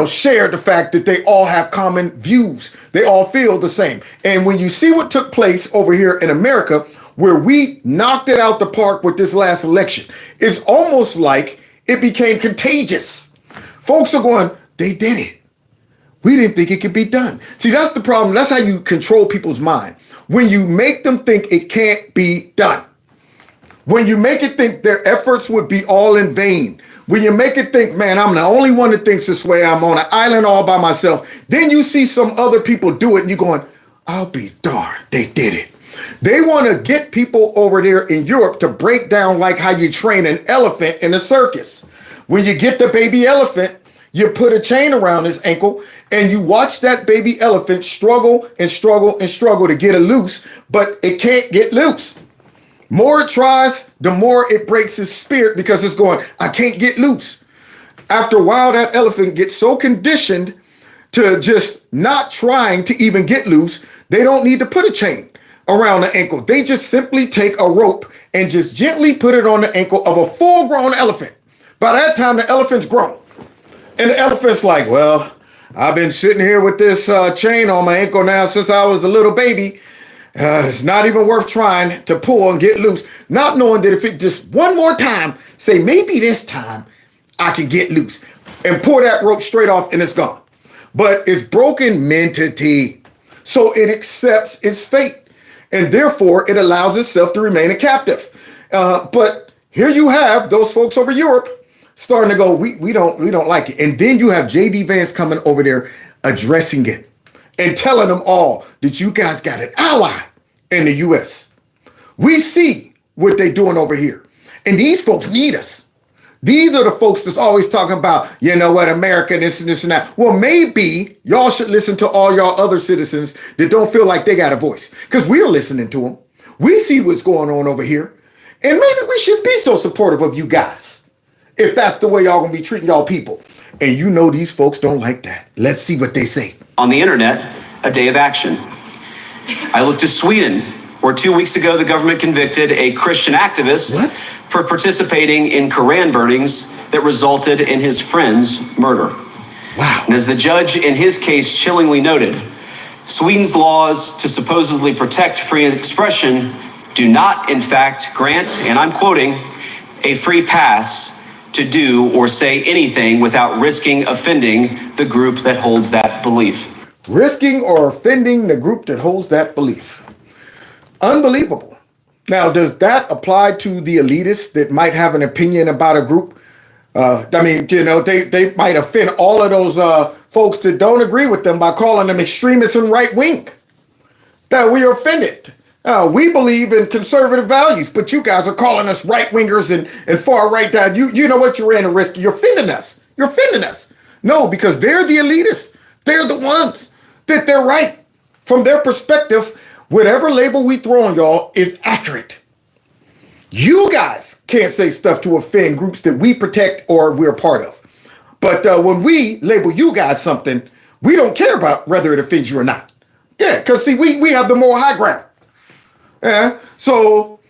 share the fact that they all have common views. They all feel the same. And when you see what took place over here in America, where we knocked it out the park with this last election, it's almost like it became contagious. Folks are going, they did it. We didn't think it could be done. See, that's the problem. That's how you control people's mind. When you make them think it can't be done. When you make it think their efforts would be all in vain. When you make it think, man, I'm the only one that thinks this way. I'm on an island all by myself. Then you see some other people do it and you're going, I'll be darned, they did it. They want to get people over there in Europe to break down like how you train an elephant in a circus. When you get the baby elephant, you put a chain around his ankle and you watch that baby elephant struggle and struggle and struggle to get it loose, but it can't get loose. More it tries, the more it breaks his spirit because it's going, I can't get loose. After a while, that elephant gets so conditioned to just not trying to even get loose, they don't need to put a chain around the ankle. They just simply take a rope and just gently put it on the ankle of a full-grown elephant. By that time, the elephant's grown. And the elephant's like, well, I've been sitting here with this chain on my ankle now since I was a little baby. It's not even worth trying to pull and get loose. Not knowing that if it just one more time, say maybe this time I can get loose and pull that rope straight off and it's gone. But it's broken mentity. So it accepts its fate. And therefore it allows itself to remain a captive. But here you have those folks over Europe starting to go, we don't like it. And then you have J.D. Vance coming over there addressing it and telling them all that you guys got an ally in the U.S. We see what they're doing over here. And these folks need us. These are the folks that's always talking about, you know what, America, this and this and that. Well, maybe y'all should listen to all y'all other citizens that don't feel like they got a voice, because we're listening to them. We see what's going on over here. And maybe we should be so supportive of you guys if that's the way y'all gonna be treating y'all people. And you know these folks don't like that. Let's see what they say. On the internet, a day of action. I looked to Sweden, where 2 weeks ago the government convicted a Christian activist for participating in Quran burnings that resulted in his friend's murder. Wow. And as the judge in his case chillingly noted, Sweden's laws to supposedly protect free expression do not, in fact, grant, and I'm quoting, a free pass to do or say anything without risking offending the group that holds that belief. Risking or offending the group that holds that belief. Unbelievable. Now, does that apply to the elitists that might have an opinion about a group? I mean, you know, they might offend all of those folks that don't agree with them by calling them extremists and right wing. That we are offended. We believe in conservative values, but you guys are calling us right wingers and far right down. You know what, you ran a risk. You're offending us. You're offending us. No, because they're the elitists. They're the ones that they're right. From their perspective, whatever label we throw on y'all is accurate. You guys can't say stuff to offend groups that we protect or we're part of. But when we label you guys something, we don't care about whether it offends you or not. Yeah, because see, we have the moral high ground. Yeah. So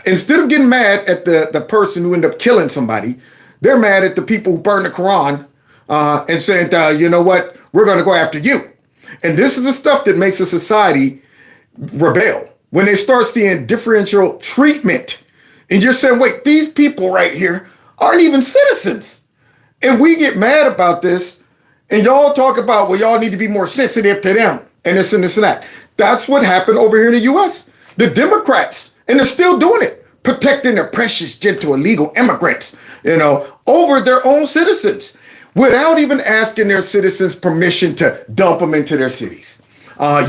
instead of getting mad at the person who ended up killing somebody, they're mad at the people who burned the Quran and saying, you know what, we're going to go after you. And this is the stuff that makes a society rebel. When they start seeing differential treatment and you're saying, wait, these people right here aren't even citizens. And we get mad about this and y'all talk about, well, y'all need to be more sensitive to them and this and this and that. That's what happened over here in the US. The Democrats, and they're still doing it, protecting their precious, gentle, illegal immigrants, you know, over their own citizens without even asking their citizens permission to dump them into their cities.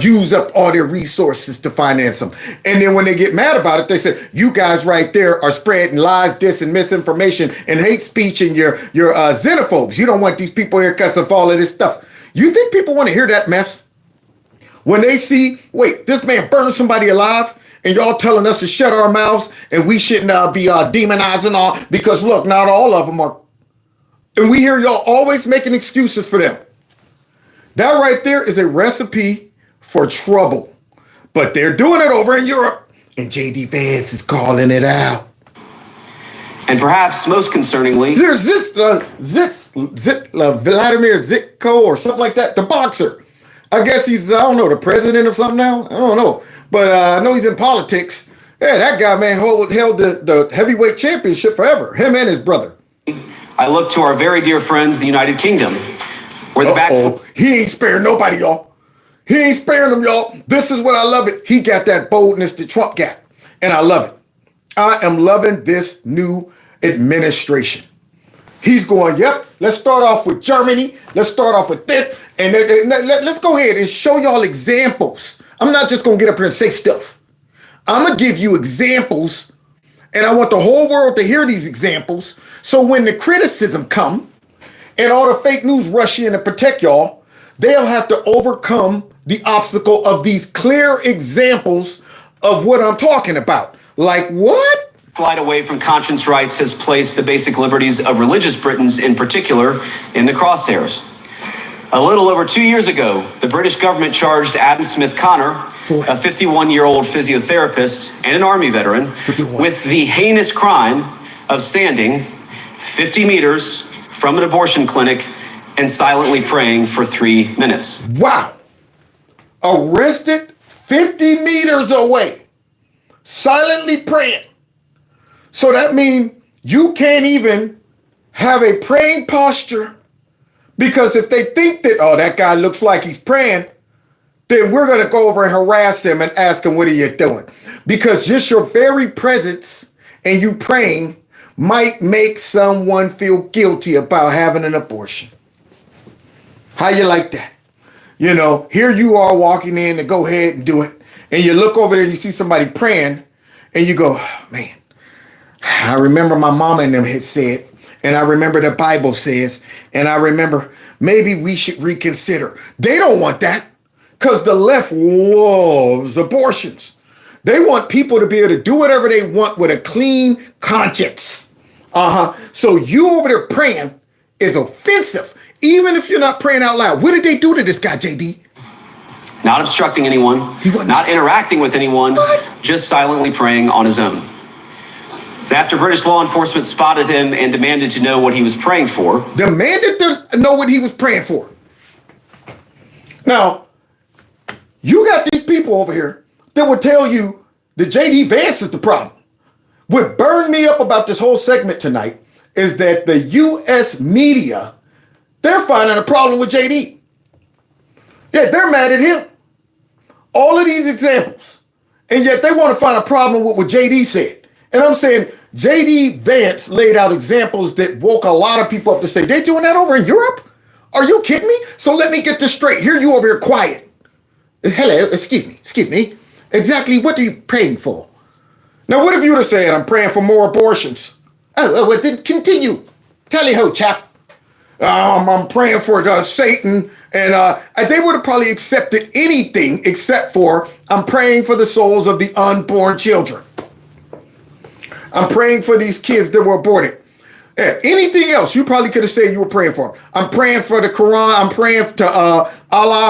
Use up all their resources to finance them. And then when they get mad about it, they say, you guys right there are spreading lies, dis, and misinformation and hate speech, and you're xenophobes. You don't want these people here because of all of this stuff. You think people want to hear that mess? When they see, wait, this man burned somebody alive and y'all telling us to shut our mouths and we shouldn't be demonizing all, because look, not all of them are. And we hear y'all always making excuses for them. That right there is a recipe for trouble. But they're doing it over in Europe. And J.D. Vance is calling it out. And perhaps most concerningly, there's Vladimir Zitko or something like that, the boxer. I guess he's, I don't know, the president or something now. I don't know. But I know he's in politics. Yeah, that guy, man, held the heavyweight championship forever. Him and his brother. I look to our very dear friends, the United Kingdom, where the he ain't sparing nobody, y'all. He ain't sparing them, y'all. This is what I love it. He got that boldness that Trump got. And I love it. I am loving this new administration. He's going, yep, let's start off with Germany. Let's start off with this. And let's go ahead and show y'all examples. I'm not just going to get up here and say stuff. I'm going to give you examples. And I want the whole world to hear these examples. So when the criticism come and all the fake news rush in to protect y'all, they'll have to overcome the obstacle of these clear examples of what I'm talking about. Like what? Flight away from conscience rights has placed the basic liberties of religious Britons in particular in the crosshairs. A little over 2 years ago, the British government charged Adam Smith Connor, a 51-year-old physiotherapist and an Army veteran, with the heinous crime of standing 50 meters from an abortion clinic and silently praying for 3 minutes. Wow. Arrested 50 meters away, silently praying. So that means you can't even have a praying posture, because if they think that, oh, that guy looks like he's praying, then we're going to go over and harass him and ask him, what are you doing? Because just your very presence and you praying might make someone feel guilty about having an abortion. How you like that? You know, here you are walking in to go ahead and do it. And you look over there and you see somebody praying and you go, oh, man, I remember my mama and them had said, and I remember the Bible says, and I remember maybe we should reconsider. They don't want that because the left loves abortions. They want people to be able to do whatever they want with a clean conscience. So you over there praying is offensive, even if you're not praying out loud. What did they do to this guy, JD? Not obstructing anyone, not interacting with anyone, just silently praying on his own. After British law enforcement spotted him and demanded to know what he was praying for. Demanded to know what he was praying for. Now, you got these people over here that will tell you that JD Vance is the problem. What burned me up about this whole segment tonight is that the U.S. media, they're finding a problem with JD. Yeah, they're mad at him. All of these examples. And yet they want to find a problem with what JD said. And I'm saying JD Vance laid out examples that woke a lot of people up to say, they're doing that over in Europe? Are you kidding me? So let me get this straight. Here you over here quiet. Hello, excuse me. Exactly what are you praying for? Now, what if you would have said, I'm praying for more abortions? Oh, well, then continue. Tally-ho, chap. I'm praying for Satan. And they would have probably accepted anything except for, I'm praying for the souls of the unborn children. I'm praying for these kids that were aborted. Yeah, anything else, you probably could have said you were praying for. I'm praying for the Quran. I'm praying to Allah.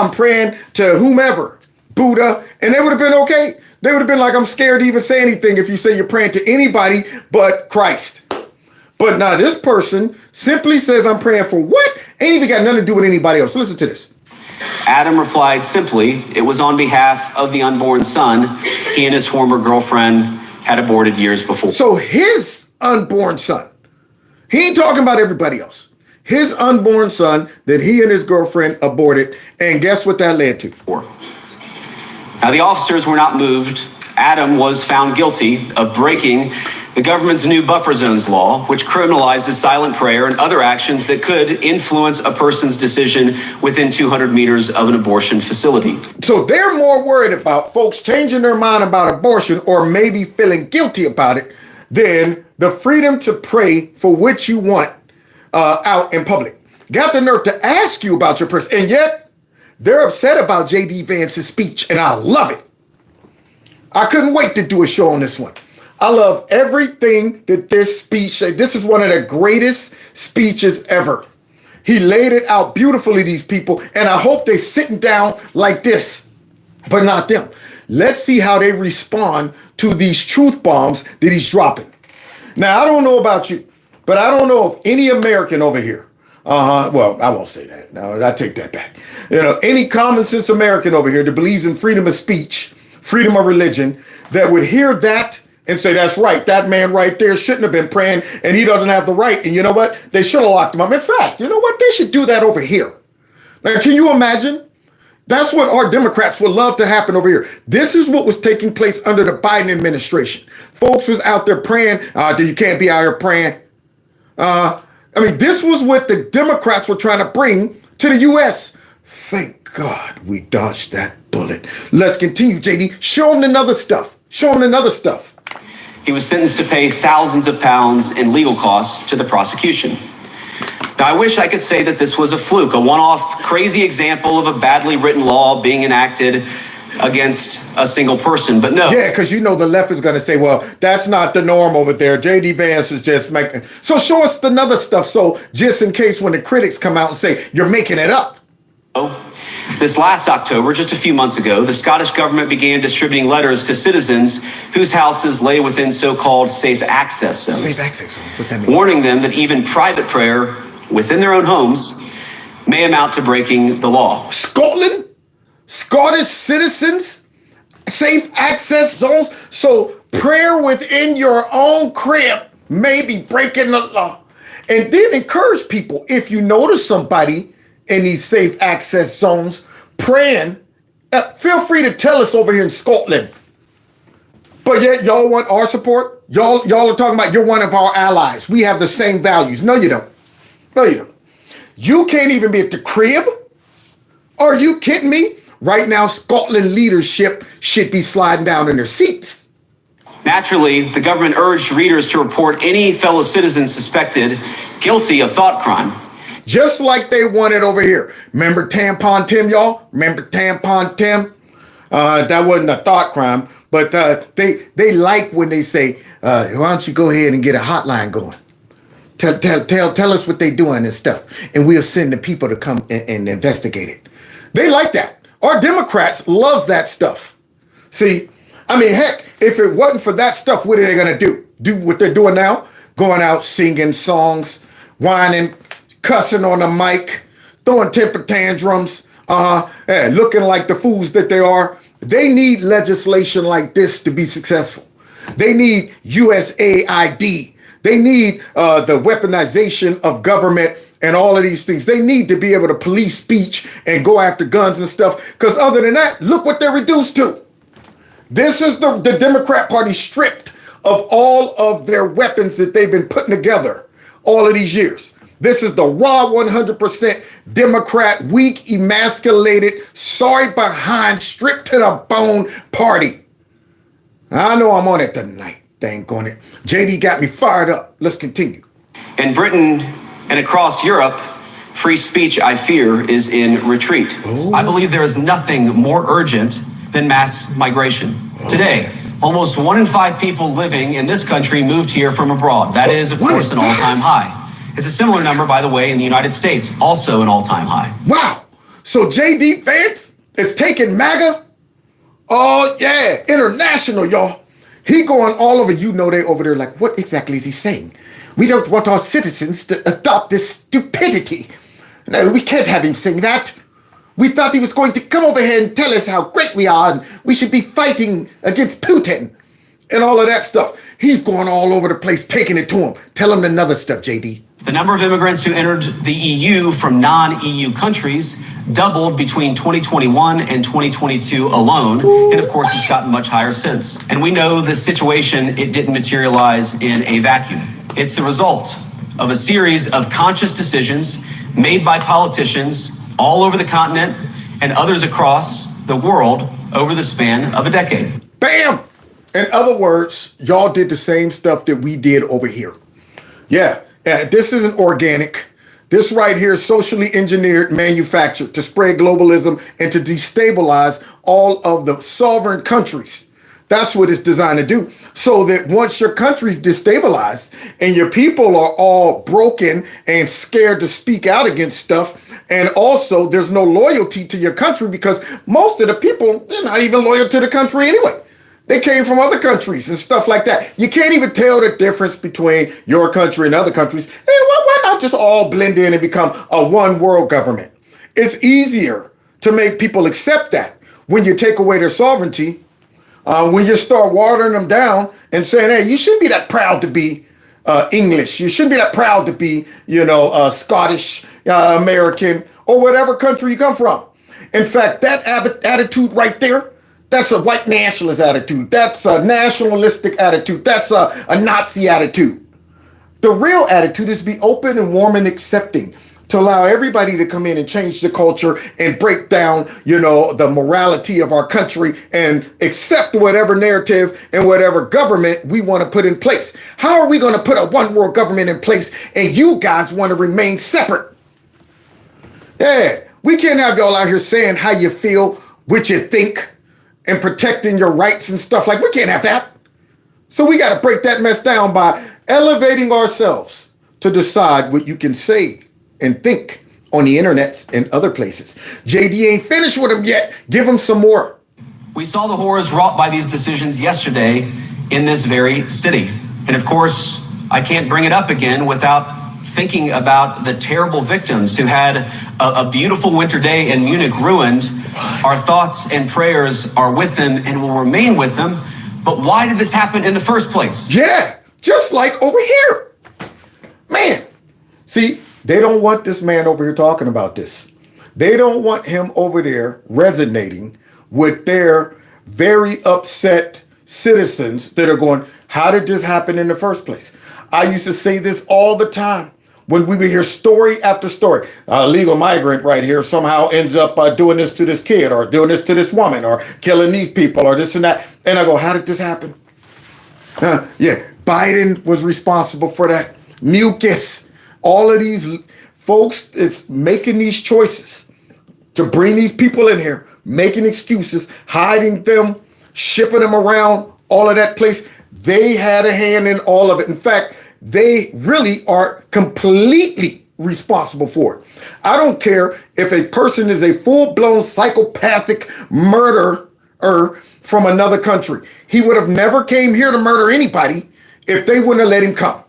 I'm praying to whomever, Buddha. And they would have been okay. They would have been like, I'm scared to even say anything if you say you're praying to anybody but Christ. But now this person simply says, I'm praying for what? Ain't even got nothing to do with anybody else. Listen to this. Adam replied simply, it was on behalf of the unborn son he and his former girlfriend had aborted years before. So his unborn son, he ain't talking about everybody else. His unborn son that he and his girlfriend aborted. And guess what that led to? Now, the officers were not moved. Adam was found guilty of breaking the government's new buffer zones law, which criminalizes silent prayer and other actions that could influence a person's decision within 200 meters of an abortion facility. So they're more worried about folks changing their mind about abortion or maybe feeling guilty about it than the freedom to pray for what you want out in public. Got the nerve to ask you about your person, and yet they're upset about JD Vance's speech, and I love it. I couldn't wait to do a show on this one. I love everything that this speech said. This is one of the greatest speeches ever. He laid it out beautifully, these people, and I hope they're sitting down like this, but not them. Let's see how they respond to these truth bombs that he's dropping. Now, I don't know about you, but I don't know of any American over here. Well, I won't say that. No, I take that back. You know, any common sense American over here that believes in freedom of speech, freedom of religion, that would hear that and say, that's right, that man right there shouldn't have been praying and he doesn't have the right. And you know what? They should have locked him up. In fact, you know what? They should do that over here. Now, can you imagine? That's what our Democrats would love to happen over here. This is what was taking place under the Biden administration. Folks was out there praying. You can't be out here praying. This was what the Democrats were trying to bring to the U.S. Thank God we dodged that bullet. Let's continue, JD. Show them another stuff. Show them another stuff. He was sentenced to pay thousands of pounds in legal costs to the prosecution. Now, I wish I could say that this was a fluke, a one-off crazy example of a badly written law being enacted against a single person, but no. Yeah, because you know the left is going to say, well, that's not the norm over there. JD Vance is just making. So show us the other stuff. So just in case when the critics come out and say, you're making it up. This last October, just a few months ago, the Scottish government began distributing letters to citizens whose houses lay within so-called safe access zones. Safe access zones, what that mean? Warning them that even private prayer within their own homes may amount to breaking the law. Scotland? Scottish citizens? Safe access zones? So prayer within your own crib may be breaking the law. And then encourage people, if you notice somebody in these safe access zones praying, feel free to tell us over here in Scotland. But yet y'all want our support? Y'all are talking about you're one of our allies. We have the same values. No, you don't. No, you don't. You can't even be at the crib? Are you kidding me? Right now, Scotland leadership should be sliding down in their seats. Naturally, the government urged readers to report any fellow citizen suspected guilty of thought crime. Just like they want it over here. Remember Tampon Tim, y'all? Remember Tampon Tim? That wasn't a thought crime, but they like when they say, why don't you go ahead and get a hotline going? Tell us what they doing and stuff, and we'll send the people to come and investigate it. They like that. Our Democrats love that stuff. See, I mean, heck, if it wasn't for that stuff, what are they gonna do? Do what they're doing now? Going out singing songs, whining, cussing on the mic, throwing temper tantrums, looking like the fools that they are. They need legislation like this to be successful. They need USAID. They need the weaponization of government and all of these things. They need to be able to police speech and go after guns and stuff. Because other than that, look what they're reduced to. This is the Democrat Party stripped of all of their weapons that they've been putting together all of these years. This is the raw 100% Democrat, weak, emasculated, sorry behind, stripped to the bone party. I know I'm on it tonight. Dang on it. JD got me fired up. Let's continue. In Britain and across Europe, free speech, I fear, is in retreat. I believe there is nothing more urgent than mass migration. Today, almost 1 in 5 people living in this country moved here from abroad. That is, of course, an all-time high. It's a similar number, by the way, in the United States, also an all-time high. Wow. So JD Vance is taking MAGA? Oh, yeah. International, y'all. He going all over. You know they over there like, what exactly is he saying? We don't want our citizens to adopt this stupidity. No, we can't have him saying that. We thought he was going to come over here and tell us how great we are and we should be fighting against Putin and all of that stuff. He's going all over the place, taking it to him. Tell him another stuff, JD. The number of immigrants who entered the EU from non-EU countries doubled between 2021 and 2022 alone. And of course, it's gotten much higher since. And we know this situation, it didn't materialize in a vacuum. It's the result of a series of conscious decisions made by politicians all over the continent and others across the world over the span of a decade. Bam! In other words, y'all did the same stuff that we did over here. Yeah, this isn't organic. This right here is socially engineered, manufactured to spread globalism and to destabilize all of the sovereign countries. That's what it's designed to do. So that once your country's destabilized and your people are all broken and scared to speak out against stuff, and also there's no loyalty to your country because most of the people, they're not even loyal to the country anyway. They came from other countries and stuff like that. You can't even tell the difference between your country and other countries. Hey, why not just all blend in and become a one world government? It's easier to make people accept that when you take away their sovereignty, when you start watering them down and saying, hey, you shouldn't be that proud to be English. You shouldn't be that proud to be, Scottish, American, or whatever country you come from. In fact, that attitude right there, that's a white nationalist attitude. That's a nationalistic attitude. That's a Nazi attitude. The real attitude is to be open and warm and accepting, to allow everybody to come in and change the culture and break down, the morality of our country and accept whatever narrative and whatever government we want to put in place. How are we going to put a one world government in place and you guys want to remain separate? Yeah, we can't have y'all out here saying how you feel, what you think, and protecting your rights and stuff. Like, we can't have that. So we got to break that mess down by elevating ourselves to decide what you can say and think on the internets and other places. JD ain't finished with them yet. Give him some more. We saw the horrors wrought by these decisions yesterday in this very city. And of course, I can't bring it up again without thinking about the terrible victims who had a beautiful winter day in Munich ruined. Our thoughts and prayers are with them and will remain with them. But why did this happen in the first place? Yeah, just like over here. Man, see, they don't want this man over here talking about this. They don't want him over there resonating with their very upset citizens that are going, how did this happen in the first place? I used to say this all the time when we would hear story after story. A legal migrant right here somehow ends up doing this to this kid or doing this to this woman or killing these people or this and that. And I go, how did this happen? Yeah, Biden was responsible for that. Mucus. All of these folks is making these choices to bring these people in here, making excuses, hiding them, shipping them around, all of that place. They had a hand in all of it. In fact, they really are completely responsible for it. I don't care if a person is a full-blown psychopathic murderer from another country. He would have never came here to murder anybody if they wouldn't have let him come.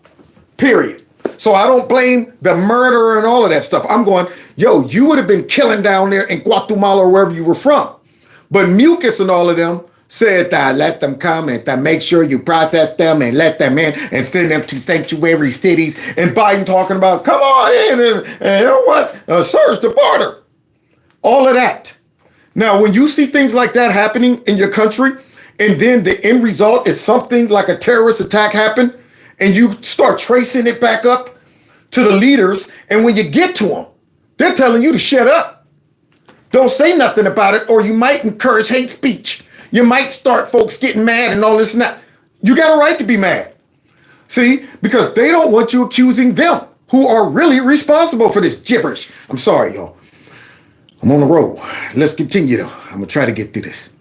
Period. So I don't blame the murderer and all of that stuff. I'm going, yo, you would have been killing down there in Guatemala or wherever you were from. But Mucus and all of them said that let them come and to make sure you process them and let them in and send them to sanctuary cities. And Biden talking about, come on in and you know what, search the border. All of that. Now, when you see things like that happening in your country, and then the end result is something like a terrorist attack happened, and you start tracing it back up to the leaders, and when you get to them, they're telling you to shut up. Don't say nothing about it, or you might encourage hate speech. You might start folks getting mad and all this and that. You got a right to be mad. See, because they don't want you accusing them, who are really responsible for this gibberish. I'm sorry, y'all. I'm on the road. Let's continue, though. I'm going to try to get through this.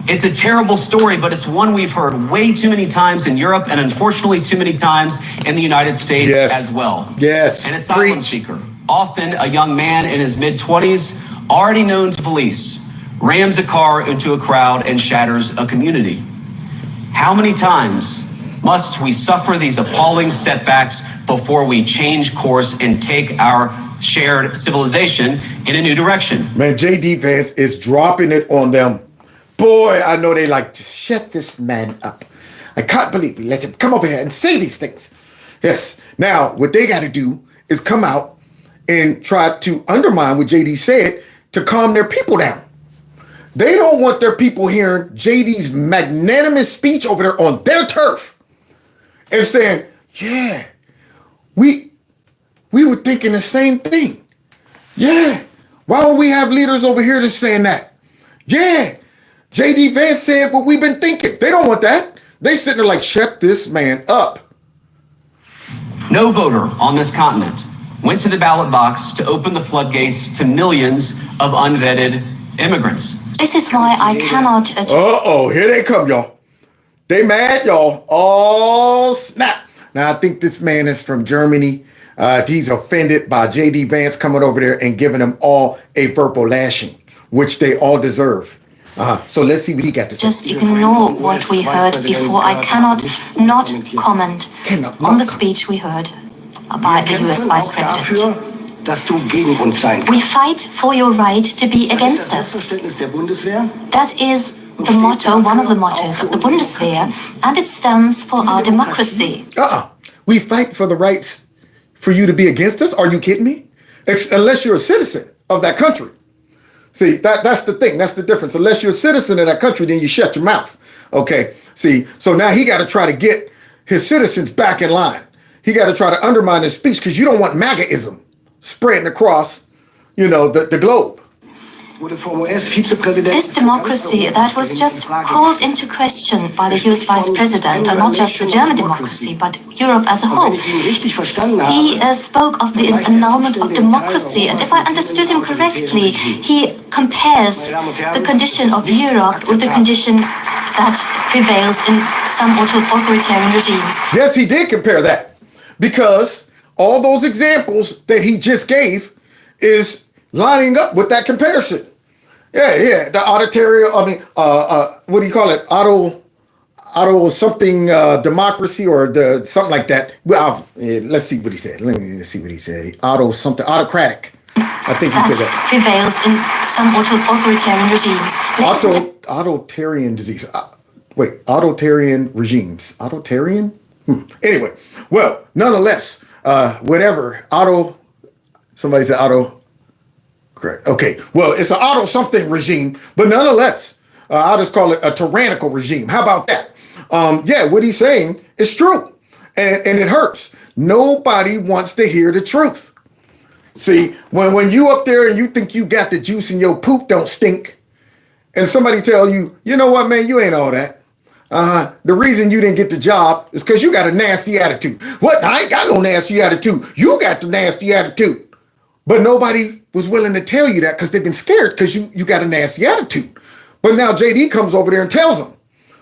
It's a terrible story, but it's one we've heard way too many times in Europe and unfortunately too many times in the United States as well. Yes. An asylum seeker, often a young man in his mid-20s, already known to police, rams a car into a crowd and shatters a community. How many times must we suffer these appalling setbacks before we change course and take our shared civilization in a new direction? Man, J.D. Vance is dropping it on them. Boy, I know they like to shut this man up. I can't believe we let him come over here and say these things. Yes. Now, what they got to do is come out and try to undermine what JD said to calm their people down. They don't want their people hearing JD's magnanimous speech over there on their turf and saying, yeah, we were thinking the same thing. Yeah. Why would we have leaders over here that's saying that? Yeah. J.D. Vance said what we've been thinking. They don't want that. They sitting there like, shut this man up. No voter on this continent went to the ballot box to open the floodgates to millions of unvetted immigrants. This is why I cannot... Uh-oh, here they come, y'all. They mad, y'all. Oh, snap. Now, I think this man is from Germany. He's offended by J.D. Vance coming over there and giving them all a verbal lashing, which they all deserve. So let's see what he got to say. Just ignore what we heard before. I cannot not comment on the speech we heard by the US Vice President. We fight for your right to be against us. That is the motto, one of the mottos of the Bundeswehr, and it stands for our democracy. We fight for the rights for you to be against us? Are you kidding me? Unless you're a citizen of that country. See, that's the thing. That's the difference. Unless you're a citizen of that country, then you shut your mouth. Okay. See, so now he got to try to get his citizens back in line. He got to try to undermine his speech because you don't want MAGAism spreading across, the globe. This democracy that was just called into question by the US Vice President, and not just the German democracy, but Europe as a whole. He spoke of the annulment of democracy, and if I understood him correctly, he compares the condition of Europe with the condition that prevails in some authoritarian regimes. Yes, he did compare that, because all those examples that he just gave is lining up with that comparison. Yeah, the authoritarian, what do you call it? Auto something democracy or the something like that. Well, let's see what he said. Let me see what he said. Autocratic. I think he said that. Prevails in some authoritarian regimes. Authoritarian disease. Authoritarian regimes. Authoritarian? Anyway, well, nonetheless, whatever. Somebody said auto. Correct. Okay. Well, it's an auto something regime, but nonetheless, I'll just call it a tyrannical regime. How about that? What he's saying is true, and it hurts. Nobody wants to hear the truth. See, when you up there and you think you got the juice and your poop don't stink, and somebody tell you, you know what, man, you ain't all that. The reason you didn't get the job is because you got a nasty attitude. What? I ain't got no nasty attitude. You got the nasty attitude. But nobody was willing to tell you that because they've been scared because you got a nasty attitude. But now JD comes over there and tells them.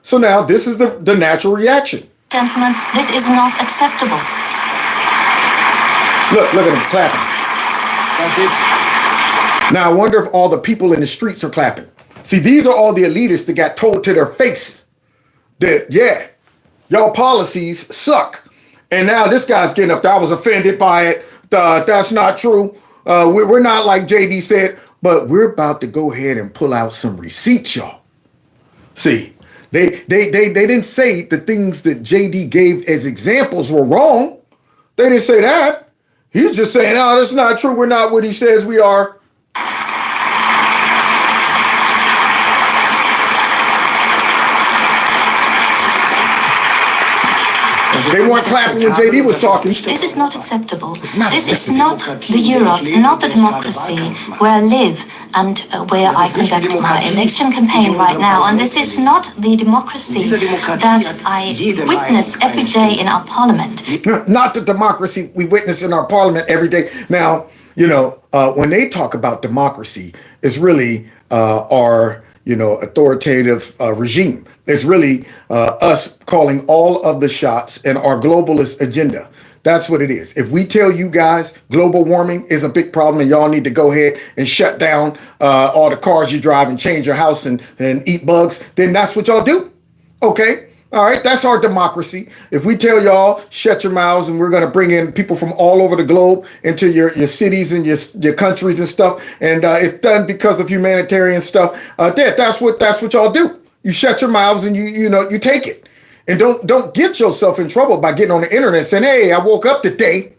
So now this is the natural reaction. Gentlemen, this is not acceptable. Look at them clapping. Now I wonder if all the people in the streets are clapping. See, these are all the elitists that got told to their face that, yeah, y'all policies suck. And now this guy's getting up there. I was offended by it. That's not true. We're not like JD said, but we're about to go ahead and pull out some receipts, y'all. See, they didn't say the things that JD gave as examples were wrong. They didn't say that. He's just saying, oh, that's not true. We're not what he says we are. They weren't clapping when JD was talking. This is not acceptable. This is not the Europe, not the democracy where I live and where I conduct my election campaign right now. And this is not the democracy that I witness every day in our parliament. Not the democracy we witness in our parliament every day. Now, when they talk about democracy, it's really our, authoritative regime. It's really us calling all of the shots in our globalist agenda. That's what it is. If we tell you guys global warming is a big problem and y'all need to go ahead and shut down all the cars you drive and change your house and eat bugs, then that's what y'all do. Okay. All right. That's our democracy. If we tell y'all shut your mouths and we're going to bring in people from all over the globe into your cities and your countries and stuff, and it's done because of humanitarian stuff, that's what y'all do. You shut your mouths and you take it. And don't get yourself in trouble by getting on the internet saying, hey, I woke up today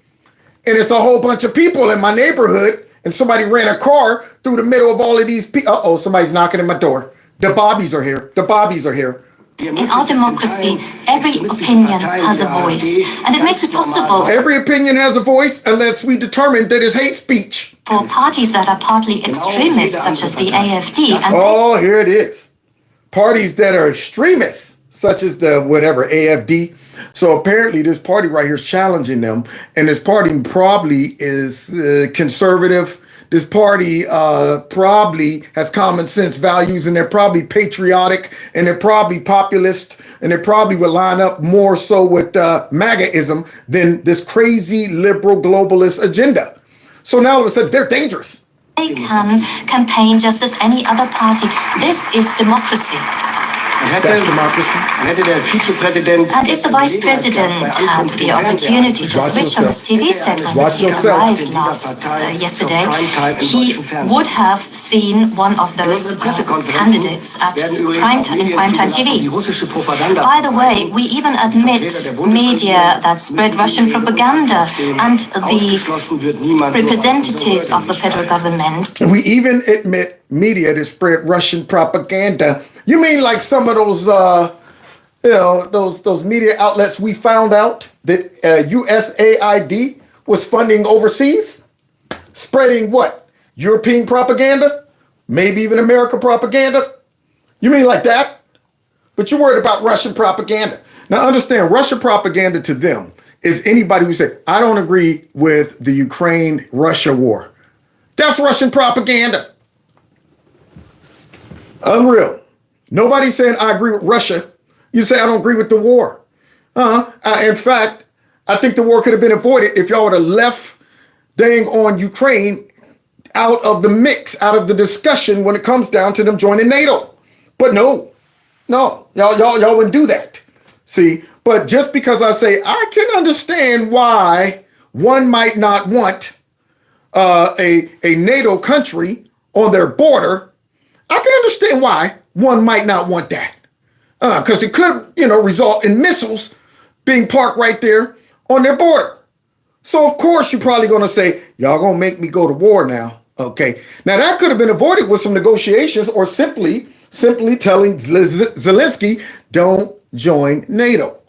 and it's a whole bunch of people in my neighborhood and somebody ran a car through the middle of all of these people. Uh-oh, somebody's knocking at my door. The Bobbies are here. The Bobbies are here. In our democracy, every opinion has a voice, and it makes it possible. Every opinion has a voice unless we determine that it's hate speech. For parties that are partly extremists, such as the AFD. And here it is. Parties that are extremists, such as the whatever, AFD. So apparently this party right here is challenging them. And this party probably is conservative. This party probably has common sense values, and they're probably patriotic, and they're probably populist, and they probably would line up more so with MAGAism than this crazy liberal globalist agenda. So now all of a sudden they're dangerous. They can campaign just as any other party. This is democracy. That's democracy. And if the Vice President had the opportunity to switch on his TV set when he arrived yesterday, he would have seen one of those candidates at primetime TV. By the way, we even admit media that spread Russian propaganda and the representatives of the federal government. We even admit media that spread Russian propaganda. You mean like some of those, those media outlets we found out that USAID was funding overseas? Spreading what? European propaganda? Maybe even American propaganda? You mean like that? But you're worried about Russian propaganda. Now understand, Russian propaganda to them is anybody who say, I don't agree with the Ukraine-Russia war. That's Russian propaganda. Unreal. Nobody's saying I agree with Russia. You say I don't agree with the war. In fact, I think the war could have been avoided if y'all would have left dang on Ukraine out of the mix, out of the discussion when it comes down to them joining NATO. But no, y'all wouldn't do that. See, but just because I say I can understand why one might not want a NATO country on their border, I can understand why one might not want that. Because it could, result in missiles being parked right there on their border. So, of course, you're probably going to say, y'all going to make me go to war now. Okay. Now, that could have been avoided with some negotiations or simply telling Zelensky, don't join NATO.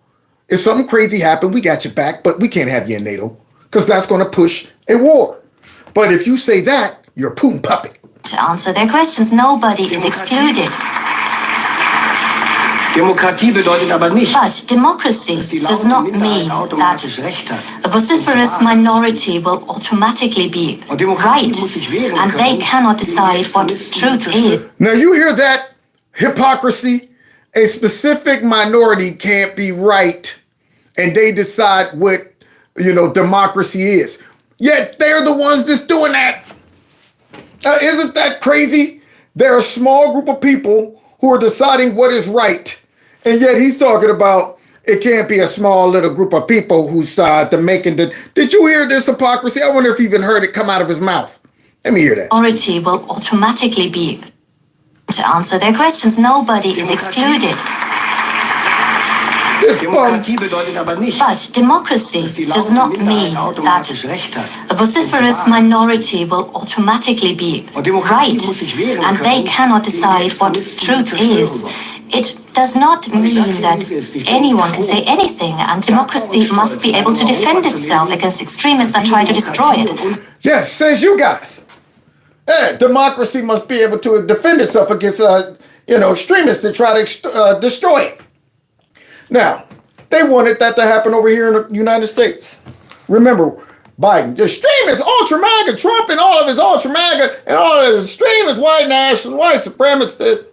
If something crazy happened, we got your back, but we can't have you in NATO because that's going to push a war. But if you say that, you're a Putin puppet. To answer their questions, nobody is excluded. But democracy does not mean that a vociferous minority will automatically be right, and they cannot decide what truth is. Now you hear that hypocrisy? A specific minority can't be right, and they decide what, democracy is. Yet they're the ones that's doing that. Isn't that crazy? They're a small group of people who are deciding what is right. And yet he's talking about it can't be a small little group of people who's making the... Did you hear this hypocrisy? I wonder if you even heard it come out of his mouth. Let me hear that. Minority will automatically be to answer their questions. Nobody is excluded. But democracy does not mean that a vociferous minority will automatically be right, and they cannot decide what truth is. It does not mean that anyone can say anything, and democracy must be able to defend itself against extremists that try to destroy it. Yes, says you guys. Democracy must be able to defend itself against, extremists that try to destroy it. Now, they wanted that to happen over here in the United States. Remember, Biden, the extremists, ultra-MAGA, Trump and all of his ultra-MAGA, and all of his extremists, white nationalists, white supremacists,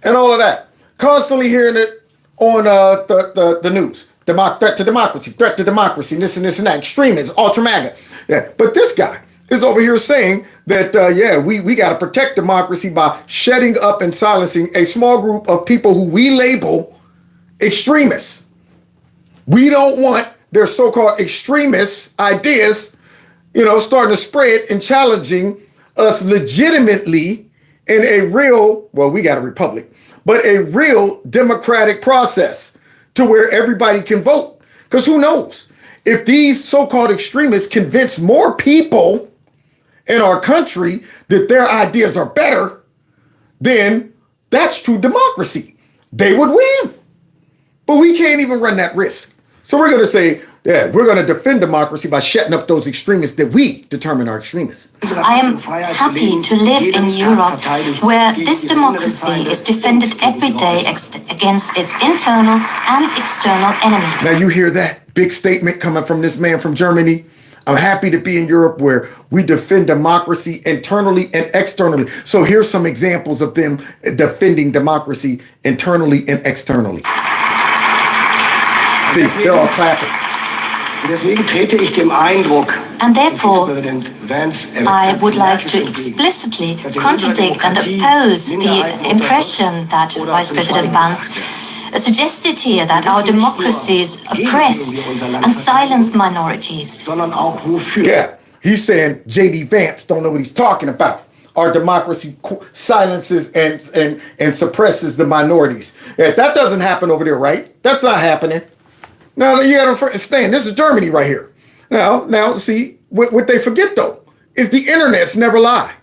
and all of that. Constantly hearing it on the news. Threat to democracy, and this and that, extremists, ultra-MAGA. Yeah, but this guy is over here saying that, we got to protect democracy by shutting up and silencing a small group of people who we label extremists. We don't want their so-called extremist ideas, starting to spread and challenging us legitimately in a real, we got a republic, but a real democratic process to where everybody can vote. Because who knows? If these so-called extremists convince more people in our country that their ideas are better, then that's true democracy. They would win. But we can't even run that risk. So we're going to say, we're going to defend democracy by shutting up those extremists that we determine are extremists. I am happy to live in Europe where this democracy is defended every day against its internal and external enemies. Now you hear that big statement coming from this man from Germany? I'm happy to be in Europe where we defend democracy internally and externally. So here's some examples of them defending democracy internally and externally. See, they're all clapping. And therefore, I would like to explicitly contradict and oppose the impression that Vice President Vance suggested here, that our democracies oppress and silence minorities. Yeah, he's saying J.D. Vance don't know what he's talking about. Our democracy silences and suppresses the minorities. Yeah, that doesn't happen over there, right? That's not happening. Now, you got to understand, this is Germany right here. Now, see, what they forget, though, is the internets never lie.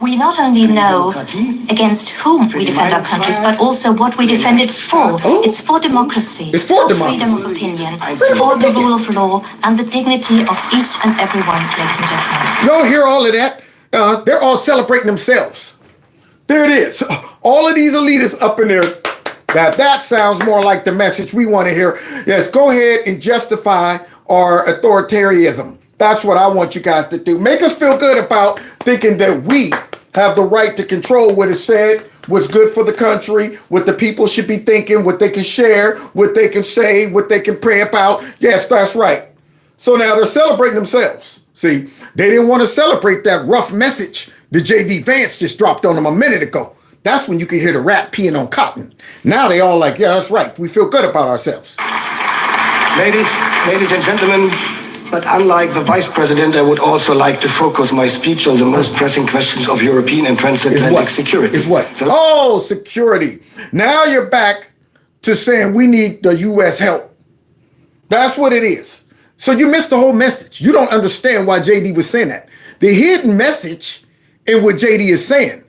We not only know against whom we defend our countries, but also what we defend it for. It's for democracy, it's for freedom of opinion, for the rule of law, and the dignity of each and every one, ladies and gentlemen. You don't hear all of that. They're all celebrating themselves. There it is. All of these elitists up in there. That sounds more like the message we want to hear. Yes, go ahead and justify our authoritarianism. That's what I want you guys to do. Make us feel good about thinking that we have the right to control what is said, what's good for the country, what the people should be thinking, what they can share, what they can say, what they can pray about. Yes, that's right. So now they're celebrating themselves. See, they didn't want to celebrate that rough message that J.D. Vance just dropped on them a minute ago. That's when you can hear the rat peeing on cotton. Now they all like, yeah, that's right. We feel good about ourselves. Ladies and gentlemen, but unlike the Vice President, I would also like to focus my speech on the most pressing questions of European and transatlantic security. Is what? Oh, security. Now you're back to saying we need the U.S. help. That's what it is. So you missed the whole message. You don't understand why J.D. was saying that. The hidden message in what J.D. is saying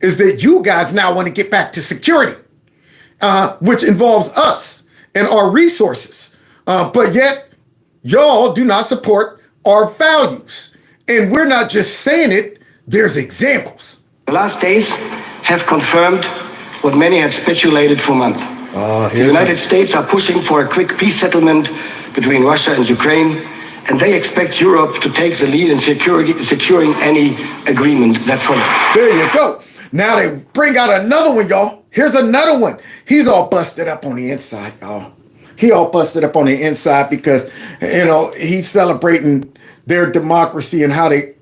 is that you guys now want to get back to security, which involves us and our resources. But yet, y'all do not support our values. And we're not just saying it, there's examples. The last days have confirmed what many had speculated for months. The United States are pushing for a quick peace settlement between Russia and Ukraine, and they expect Europe to take the lead in securing any agreement that follows. There you go. Now they bring out another one, y'all. Here's another one. He's all busted up on the inside, y'all. He all busted up on the inside because, he's celebrating their democracy and how they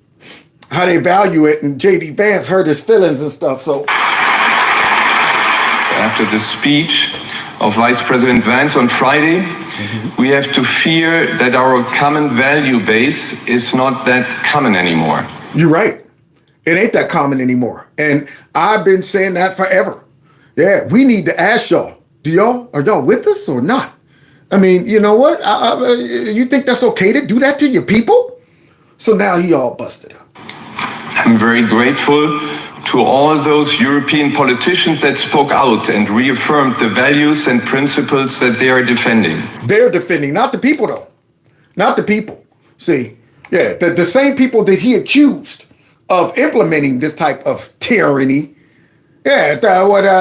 value it. And J.D. Vance hurt his feelings and stuff. So after the speech of Vice President Vance on Friday, we have to fear that our common value base is not that common anymore. You're right. It ain't that common anymore. And I've been saying that forever. Yeah, we need to ask y'all, are y'all with us or not? I mean, you know what? You think that's okay to do that to your people? So now he all busted up. I'm very grateful to all those European politicians that spoke out and reaffirmed the values and principles that they are defending. They're defending, not the people, though. Not the people. See, yeah, the same people that he accused of implementing this type of tyranny. Yeah,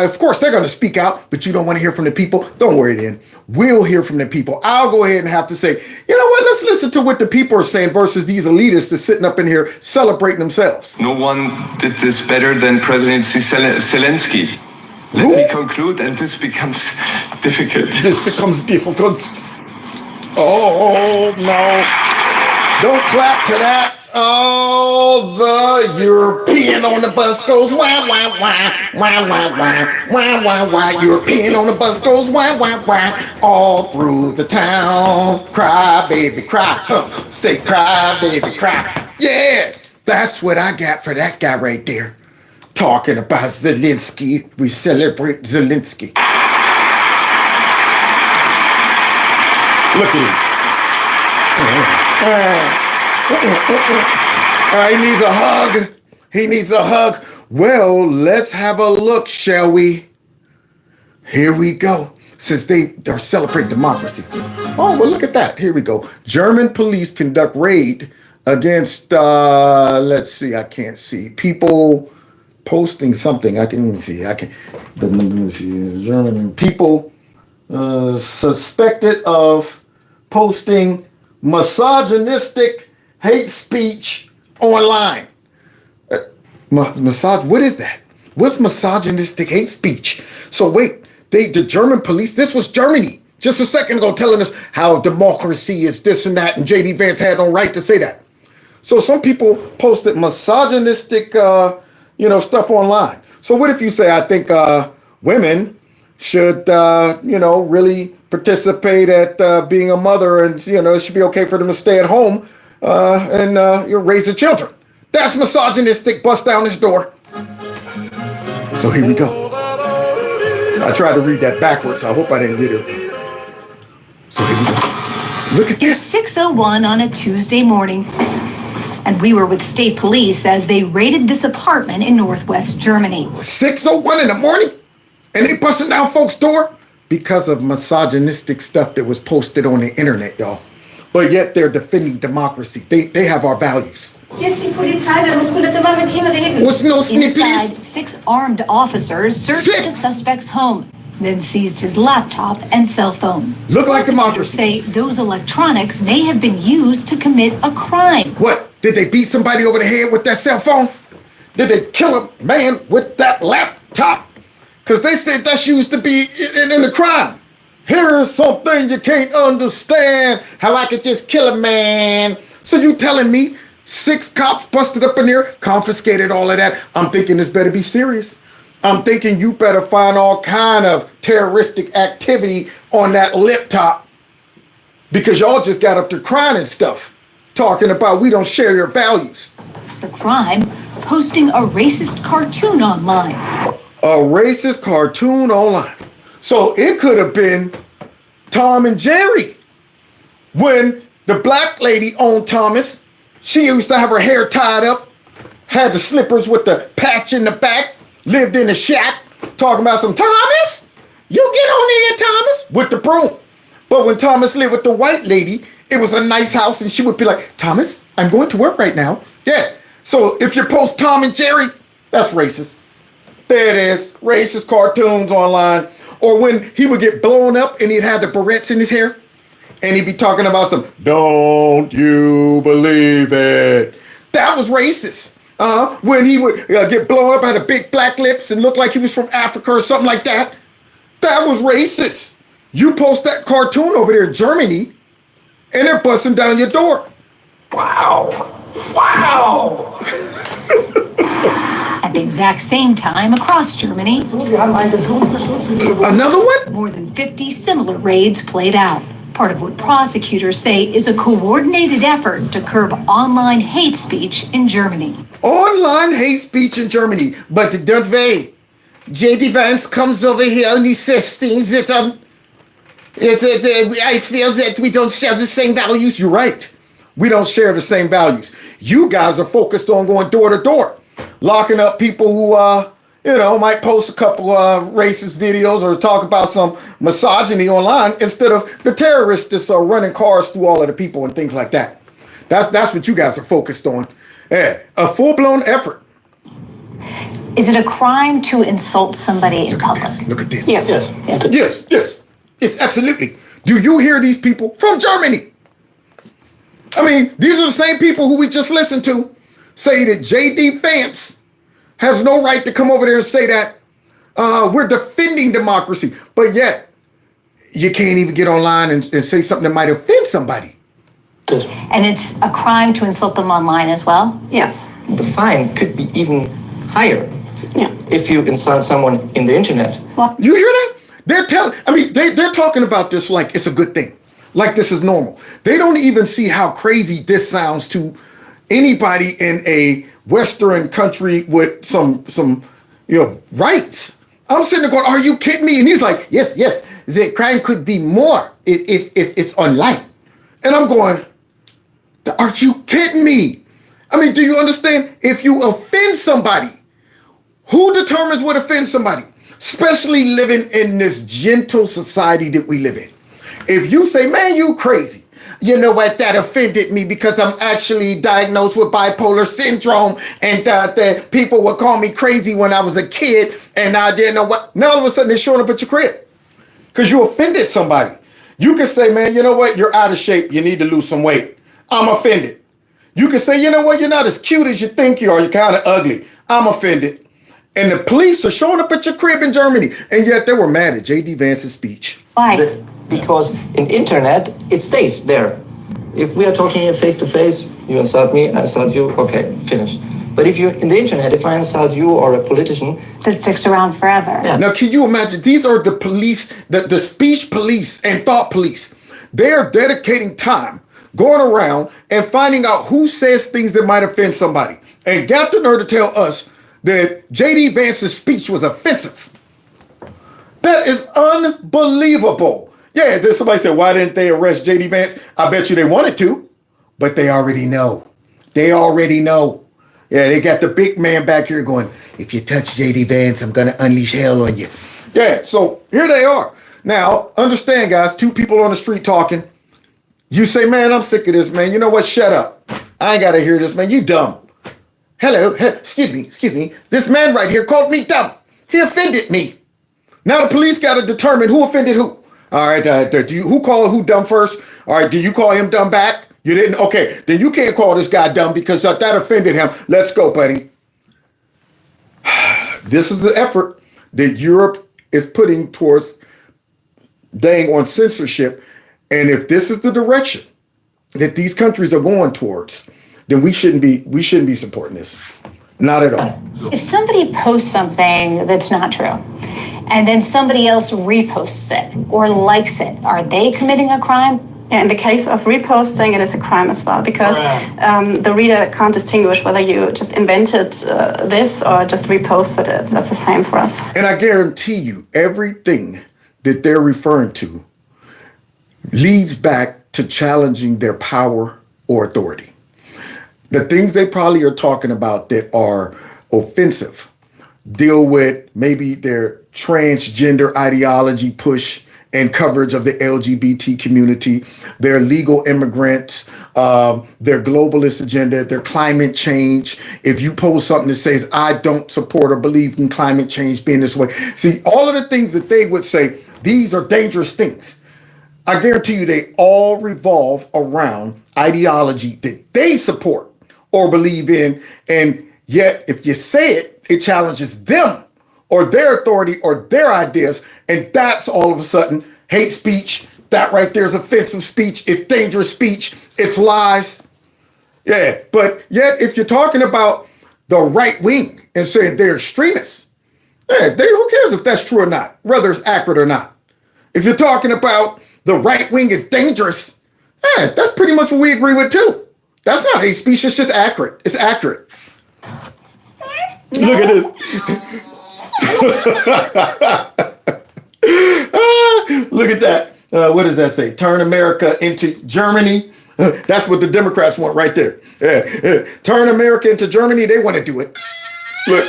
of course, they're going to speak out, but you don't want to hear from the people. Don't worry then. We'll hear from the people. I'll go ahead and have to say, you know what, let's listen to what the people are saying versus these elitists that's sitting up in here celebrating themselves. No one did this better than President Zelensky. Let me conclude, and this becomes difficult. This becomes difficult. Oh, no. Don't clap to that. Oh, the European on the bus goes wah, wah, wah, wah, wah, wah, wah, wah, wah. European on the bus goes wah, wah, wah, all through the town. Cry, baby, cry. Say cry, baby, cry. Yeah, that's what I got for that guy right there. Talking about Zelensky. We celebrate Zelensky. Look at him. He needs a hug. He needs a hug. Well, let's have a look, shall we? Here we go. Since they are celebrating democracy. Oh, well, look at that. Here we go. German police conduct raid against, let's see, I can't see. People posting something. I can even see. Let me see. German people suspected of posting misogynistic hate speech online. What is that? What's misogynistic hate speech? So wait, the German police, this was Germany just a second ago telling us how democracy is this and that, and J.D. Vance had no right to say that. So some people posted misogynistic, stuff online. So what if you say, I think women should, really participate at being a mother, and, it should be okay for them to stay at home and raise the children. That's misogynistic. Bust down this door. So here we go. I tried to read that backwards. I hope I didn't read it. So here we go. Look at this. 6:01 on a Tuesday morning, and we were with state police as they raided this apartment in Northwest Germany. 6:01 in the morning, and they busting down folks' door because of misogynistic stuff that was posted on the internet, y'all. But yet they're defending democracy. They have our values. What's no snippy? Inside, 6 armed officers searched a suspect's home, then seized his laptop and cell phone. Look like democracy. Say those electronics may have been used to commit a crime. What? Did they beat somebody over the head with that cell phone? Did they kill a man with that laptop? Because they said that's used to be in the crime. Here's something you can't understand, how I could just kill a man. So you telling me 6 cops busted up in there, confiscated all of that? I'm thinking this better be serious. I'm thinking you better find all kind of terroristic activity on that laptop, because y'all just got up to crying and stuff, talking about we don't share your values. The crime, posting a racist cartoon online. A racist cartoon online. So it could have been Tom and Jerry. When the black lady owned Thomas, she used to have her hair tied up, had the slippers with the patch in the back, lived in a shack, talking about some Thomas, you get on here, Thomas, with the broom. But when Thomas lived with the white lady, it was a nice house, and she would be like, Thomas, I'm going to work right now. Yeah. So if you post Tom and Jerry, that's racist. There it is. Racist cartoons online. Or when he would get blown up and he'd have the barrettes in his hair and he'd be talking about some, don't you believe it? That was racist. When he would get blown up, had a big black lips and look like he was from Africa or something like that. That was racist. You post that cartoon over there in Germany and they're busting down your door. Wow. Wow. At the exact same time, across Germany, another one? More than 50 similar raids played out. Part of what prosecutors say is a coordinated effort to curb online hate speech in Germany. Online hate speech in Germany. But don't they? J.D. Vance comes over here and he says things that I feel that we don't share the same values. You're right. We don't share the same values. You guys are focused on going door to door, locking up people who, might post a couple racist videos or talk about some misogyny online instead of the terrorists that's running cars through all of the people and things like that. That's what you guys are focused on. Yeah, a full-blown effort. Is it a crime to insult somebody in public? Look at this. Yes. Yes, absolutely. Do you hear these people from Germany? I mean, these are the same people who we just listened to say that J.D. Vance has no right to come over there and say that we're defending democracy. But yet, you can't even get online and say something that might offend somebody. And it's a crime to insult them online as well? Yes. The fine could be even higher if you insult someone in the internet. Well, you hear that? They're talking about this like it's a good thing. Like this is normal. They don't even see how crazy this sounds to anybody in a Western country with some rights. I'm sitting there going, are you kidding me? And he's like, yes, the crime could be more if it's online. And I'm going, are you kidding me? I mean, do you understand? If you offend somebody, who determines what offends somebody? Especially living in this gentle society that we live in. If you say, man, you crazy, you know what, that offended me because I'm actually diagnosed with bipolar syndrome and the people would call me crazy when I was a kid and I didn't know what. Now all of a sudden they're showing up at your crib because you offended somebody. You can say, man, you know what, you're out of shape, you need to lose some weight. I'm offended. You can say, you know what, you're not as cute as you think you are, you're kind of ugly. I'm offended. And the police are showing up at your crib in Germany, and yet they were mad at J.D. Vance's speech. Why? Because in internet, it stays there. If we are talking here face to face, you insult me, I insult you, okay, finish. But if you're in the internet, if I insult you or a politician, that sticks around forever. Yeah. Now, can you imagine? These are the police, the speech police and thought police. They are dedicating time going around and finding out who says things that might offend somebody. And got the nerve to tell us that J.D. Vance's speech was offensive. That is unbelievable. Yeah, then somebody said, why didn't they arrest J.D. Vance? I bet you they wanted to, but they already know. They already know. Yeah, they got the big man back here going, if you touch J.D. Vance, I'm going to unleash hell on you. Yeah, so here they are. Now, understand, guys, two people on the street talking. You say, man, I'm sick of this, man. You know what? Shut up. I ain't got to hear this, man. You dumb. Hello, excuse me. This man right here called me dumb. He offended me. Now the police got to determine who offended who. All right, who called who dumb first? All right, do you call him dumb back? You didn't? Okay, then you can't call this guy dumb because that offended him. Let's go, buddy. This is the effort that Europe is putting towards on censorship. And if this is the direction that these countries are going towards, then we shouldn't be supporting this. Not at all. If somebody posts something that's not true, and then somebody else reposts it or likes it, are they committing a crime? Yeah, in the case of reposting, it is a crime as well, because the reader can't distinguish whether you just invented this or just reposted it. That's the same for us. And I guarantee you, everything that they're referring to leads back to challenging their power or authority. The things they probably are talking about that are offensive deal with maybe their transgender ideology push and coverage of the LGBT community, their legal immigrants, their globalist agenda, their climate change. If you post something that says, I don't support or believe in climate change being this way. See, all of the things that they would say, these are dangerous things. I guarantee you they all revolve around ideology that they support or believe in. And yet, if you say it, it challenges them or their authority or their ideas. And that's all of a sudden hate speech. That right there is offensive speech. It's dangerous speech. It's lies. Yeah, but yet if you're talking about the right wing and saying they're extremists, yeah, who cares if that's true or not, whether it's accurate or not. If you're talking about the right wing is dangerous, yeah, that's pretty much what we agree with too. That's not hate speech. It's just accurate. It's accurate. Look at this. Look at that. What does that say? Turn America into Germany. That's what the Democrats want right there. Turn America into Germany. They want to do it. Look,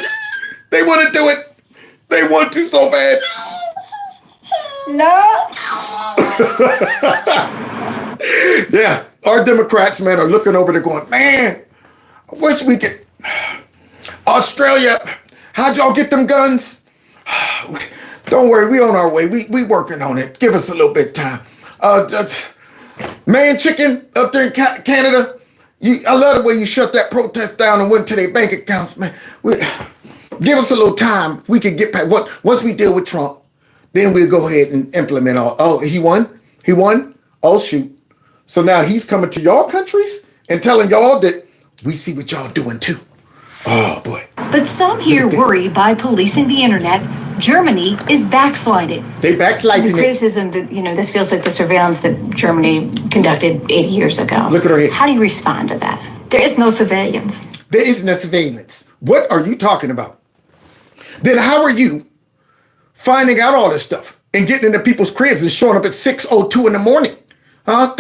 they want to do it. They want to so bad. No. Yeah, our Democrats, man, are looking over there going, man, I wish we could. Australia, how'd y'all get them guns? Don't worry, we on our way. We working on it. Give us a little bit of time. Man chicken up there in Canada, I love the way you shut that protest down and went to their bank accounts, man. Give us a little time. We can get past, once we deal with Trump, then we'll go ahead and implement all. Oh, he won? He won? Oh, shoot. So now he's coming to y'all countries and telling y'all that we see what y'all doing too. Oh, boy. But some here worry by policing the internet, Germany is backsliding. They backsliding. The criticism that, this feels like the surveillance that Germany conducted 80 years ago. Look at her head. How do you respond to that? There is no surveillance. There is no surveillance. What are you talking about? Then how are you finding out all this stuff and getting into people's cribs and showing up at 6:02 in the morning? Huh?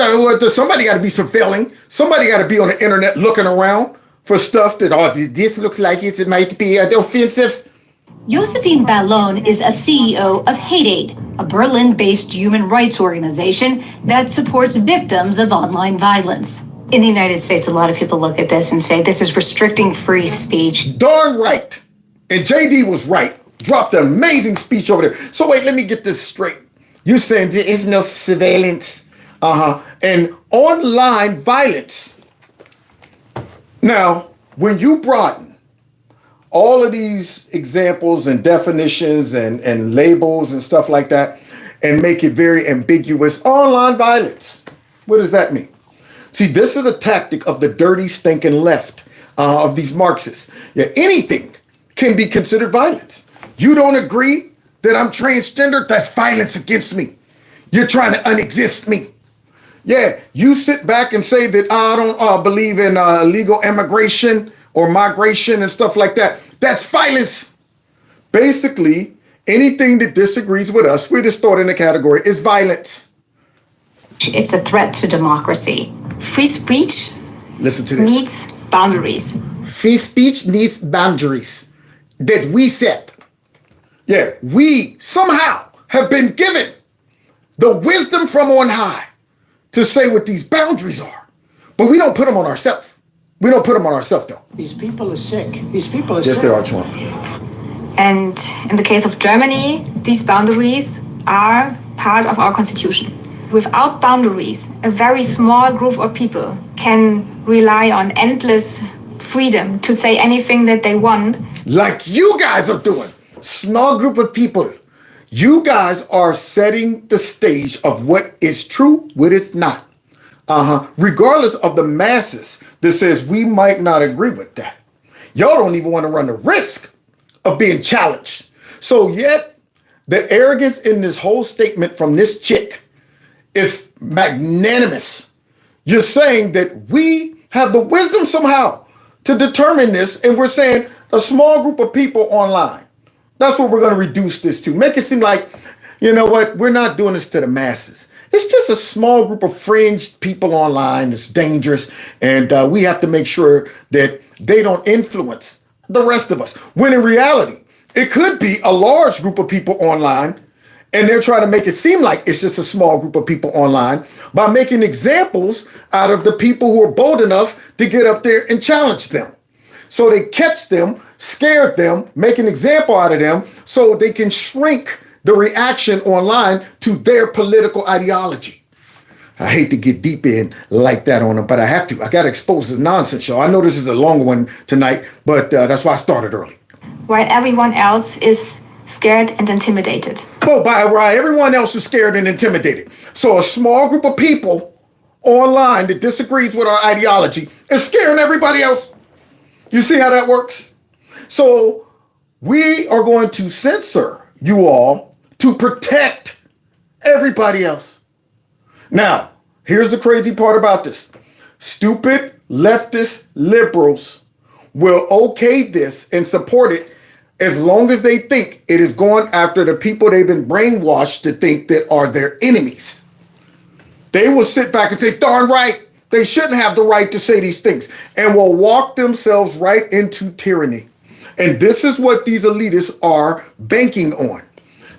Somebody got to be surveilling. Somebody got to be on the internet looking around for stuff that, this looks like it might be offensive. Josephine Ballon is a CEO of Hate Aid, a Berlin-based human rights organization that supports victims of online violence. In the United States, a lot of people look at this and say this is restricting free speech. Darn right. And JD was right. Dropped an amazing speech over there. So wait, let me get this straight. You saying there is no surveillance, and online violence. Now, when you broaden all of these examples and definitions and labels and stuff like that and make it very ambiguous, online violence, what does that mean? See, this is a tactic of the dirty, stinking left, of these Marxists. Yeah, anything can be considered violence. You don't agree that I'm transgender? That's violence against me. You're trying to unexist me. Yeah, you sit back and say that I don't believe in illegal immigration or migration and stuff like that. That's violence. Basically, anything that disagrees with us, we just throw it in the category is violence. It's a threat to democracy. Free speech Listen to this. needs boundaries. Free speech needs boundaries that we set. Yeah, we somehow have been given the wisdom from on high to say what these boundaries are. But we don't put them on ourselves. We don't put them on ourselves, though. These people are sick. These people are Yes, sick. they are, Trump. And in the case of Germany, these boundaries are part of our constitution. Without boundaries, a very small group of people can rely on endless freedom to say anything that they want. Like you guys are doing. Small group of people. You guys are setting the stage of what is true, what is not. Regardless of the masses that says we might not agree with that. Y'all don't even want to run the risk of being challenged. So yet, the arrogance in this whole statement from this chick is magnanimous. You're saying that we have the wisdom somehow to determine this, and we're saying a small group of people online. That's what we're going to reduce this to. Make it seem like, you know what, we're not doing this to the masses. It's just a small group of fringe people online that's dangerous, and we have to make sure that they don't influence the rest of us. When in reality, it could be a large group of people online, And they're trying to make it seem like it's just a small group of people online by making examples out of the people who are bold enough to get up there and challenge them. So they catch them, scare them, make an example out of them so they can shrink the reaction online to their political ideology. I hate to get deep in like that on them, but I have to. I got to expose this nonsense, y'all. I know this is a long one tonight, but that's why I started early. While everyone else is scared and intimidated. Well, right, everyone else is scared and intimidated. So a small group of people online that disagrees with our ideology is scaring everybody else. You see how that works? So we are going to censor you all to protect everybody else. Now, here's the crazy part about this. Stupid leftist liberals will okay this and support it as long as they think it is going after the people they've been brainwashed to think that are their enemies. They will sit back and say, darn right, they shouldn't have the right to say these things, and will walk themselves right into tyranny. And this is what these elitists are banking on.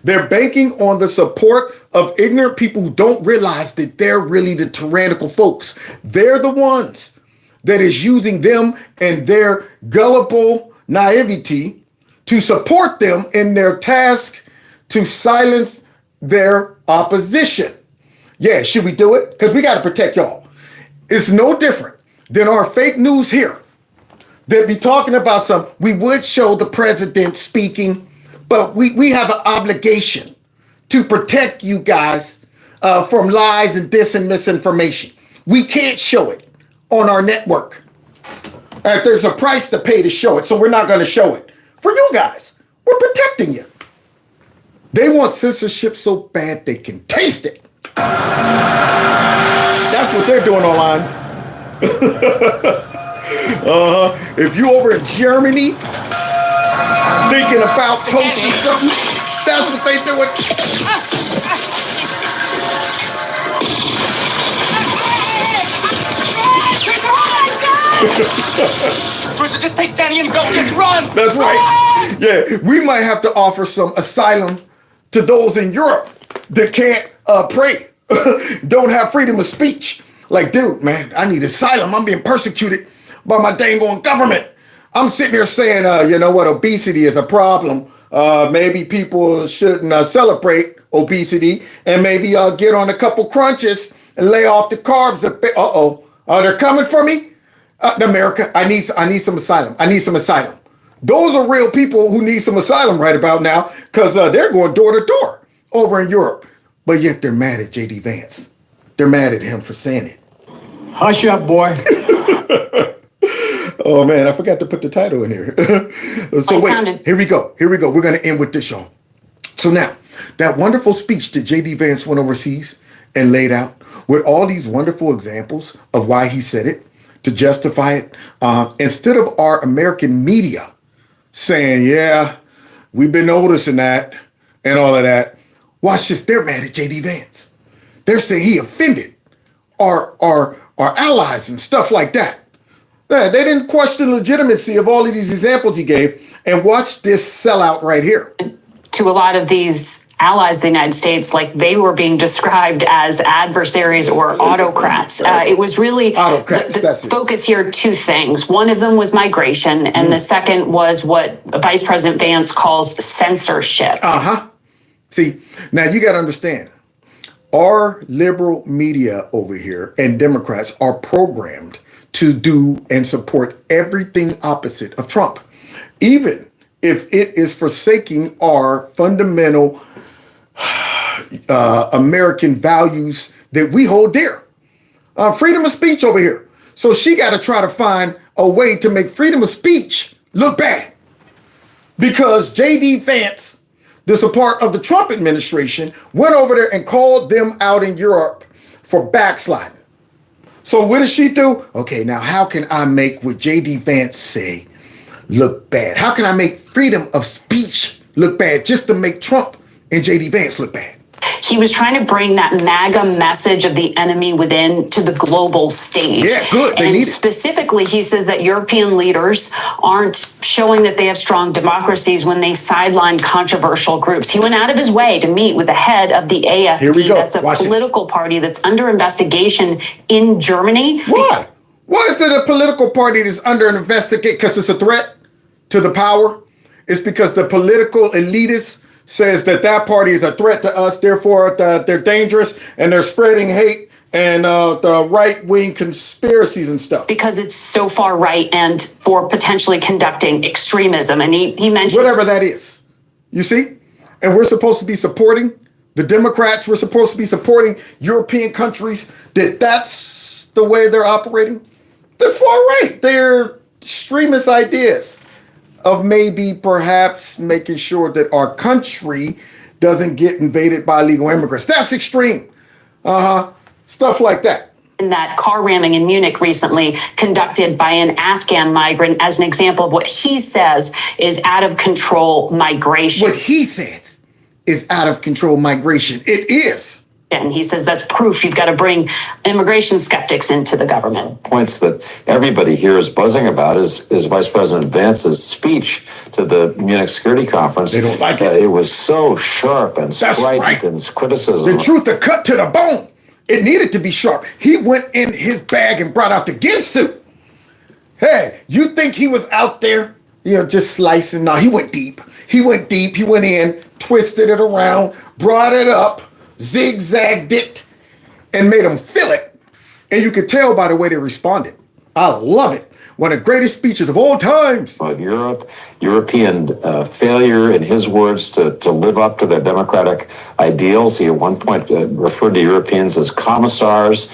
They're banking on the support of ignorant people who don't realize that they're really the tyrannical folks. They're the ones that is using them and their gullible naivety to support them in their task to silence their opposition. Yeah, should we do it? Because we got to protect y'all. It's no different than our fake news here. They'd be talking about we would show the president speaking, but we have an obligation to protect you guys from lies and misinformation. We can't show it on our network. There's a price to pay to show it, so we're not going to show it. For you guys, we're protecting you. They want censorship so bad they can taste it. That's what they're doing online. If you over in Germany thinking about posting something, that's what they're doing. Bruce, just take Danny and go. Just run. That's right. Yeah, we might have to offer some asylum to those in Europe that can't pray, don't have freedom of speech. Like, dude, man, I need asylum. I'm being persecuted by my dang on government. I'm sitting here saying, you know what, obesity is a problem. Maybe people shouldn't celebrate obesity and maybe get on a couple crunches and lay off the carbs a bit. They're coming for me? America, I need some asylum. I need some asylum. Those are real people who need some asylum right about now because they're going door to door over in Europe. But yet they're mad at J.D. Vance. They're mad at him for saying it. Hush up, boy. Oh, man, I forgot to put the title in here. So wait, here we go. We're going to end with this, y'all. So now, that wonderful speech that J.D. Vance went overseas and laid out with all these wonderful examples of why he said it, to justify it, instead of our American media saying, yeah, we've been noticing that and all of that, watch this, they're mad at J.D. Vance. They're saying he offended our allies and stuff like that. They didn't question the legitimacy of all of these examples he gave. And watch this sellout right here. To a lot of these allies of the United States, like they were being described as adversaries or autocrats. It was really the focus here, two things. One of them was migration, and the second was what Vice President Vance calls censorship. See, now you got to understand, our liberal media over here and Democrats are programmed to do and support everything opposite of Trump, even if it is forsaking our fundamental American values that we hold dear. Freedom of speech over here. So she got to try to find a way to make freedom of speech look bad. Because J.D. Vance, this a part of the Trump administration, went over there and called them out in Europe for backsliding. So what does she do? Okay, now how can I make what J.D. Vance say look bad? How can I make freedom of speech look bad just to make Trump and J.D. Vance look bad? he was trying to bring that MAGA message of the enemy within to the global stage. Yeah, good. They and need it. specifically, he says that European leaders aren't showing that they have strong democracies when they sideline controversial groups. He went out of his way to meet with the head of the AfD. Here we go. That's a Watch political party that's under investigation in Germany. Why? Why is it a political party that's under investigation? Because it's a threat to the power? It's because the political elitists says that party is a threat to us, therefore they're dangerous and they're spreading hate and the right-wing conspiracies and stuff. Because it's so far right and for potentially conducting extremism. And he mentioned... Whatever that is. You see? And we're supposed to be supporting the Democrats. We're supposed to be supporting European countries that's the way they're operating. They're far right. They're extremist ideas of maybe perhaps making sure that our country doesn't get invaded by illegal immigrants. That's extreme. Stuff like that. In that car ramming in Munich recently conducted by an Afghan migrant as an example of what he says is out of control migration. What he says is out of control migration. It is. And he says that's proof you've got to bring immigration skeptics into the government. Points that everybody here is buzzing about is Vice President Vance's speech to the Munich Security Conference. They don't like it. It was so sharp and strident in its criticism. The truth, the cut to the bone. It needed to be sharp. He went in his bag and brought out the Ginsu. Hey, you think he was out there, just slicing? No, he went deep. He went deep. He went in, twisted it around, brought it up, zigzagged it, and made them feel it. And you could tell by the way they responded. I love it. One of the greatest speeches of all times. European failure, in his words, to live up to their democratic ideals. He at one point referred to Europeans as commissars,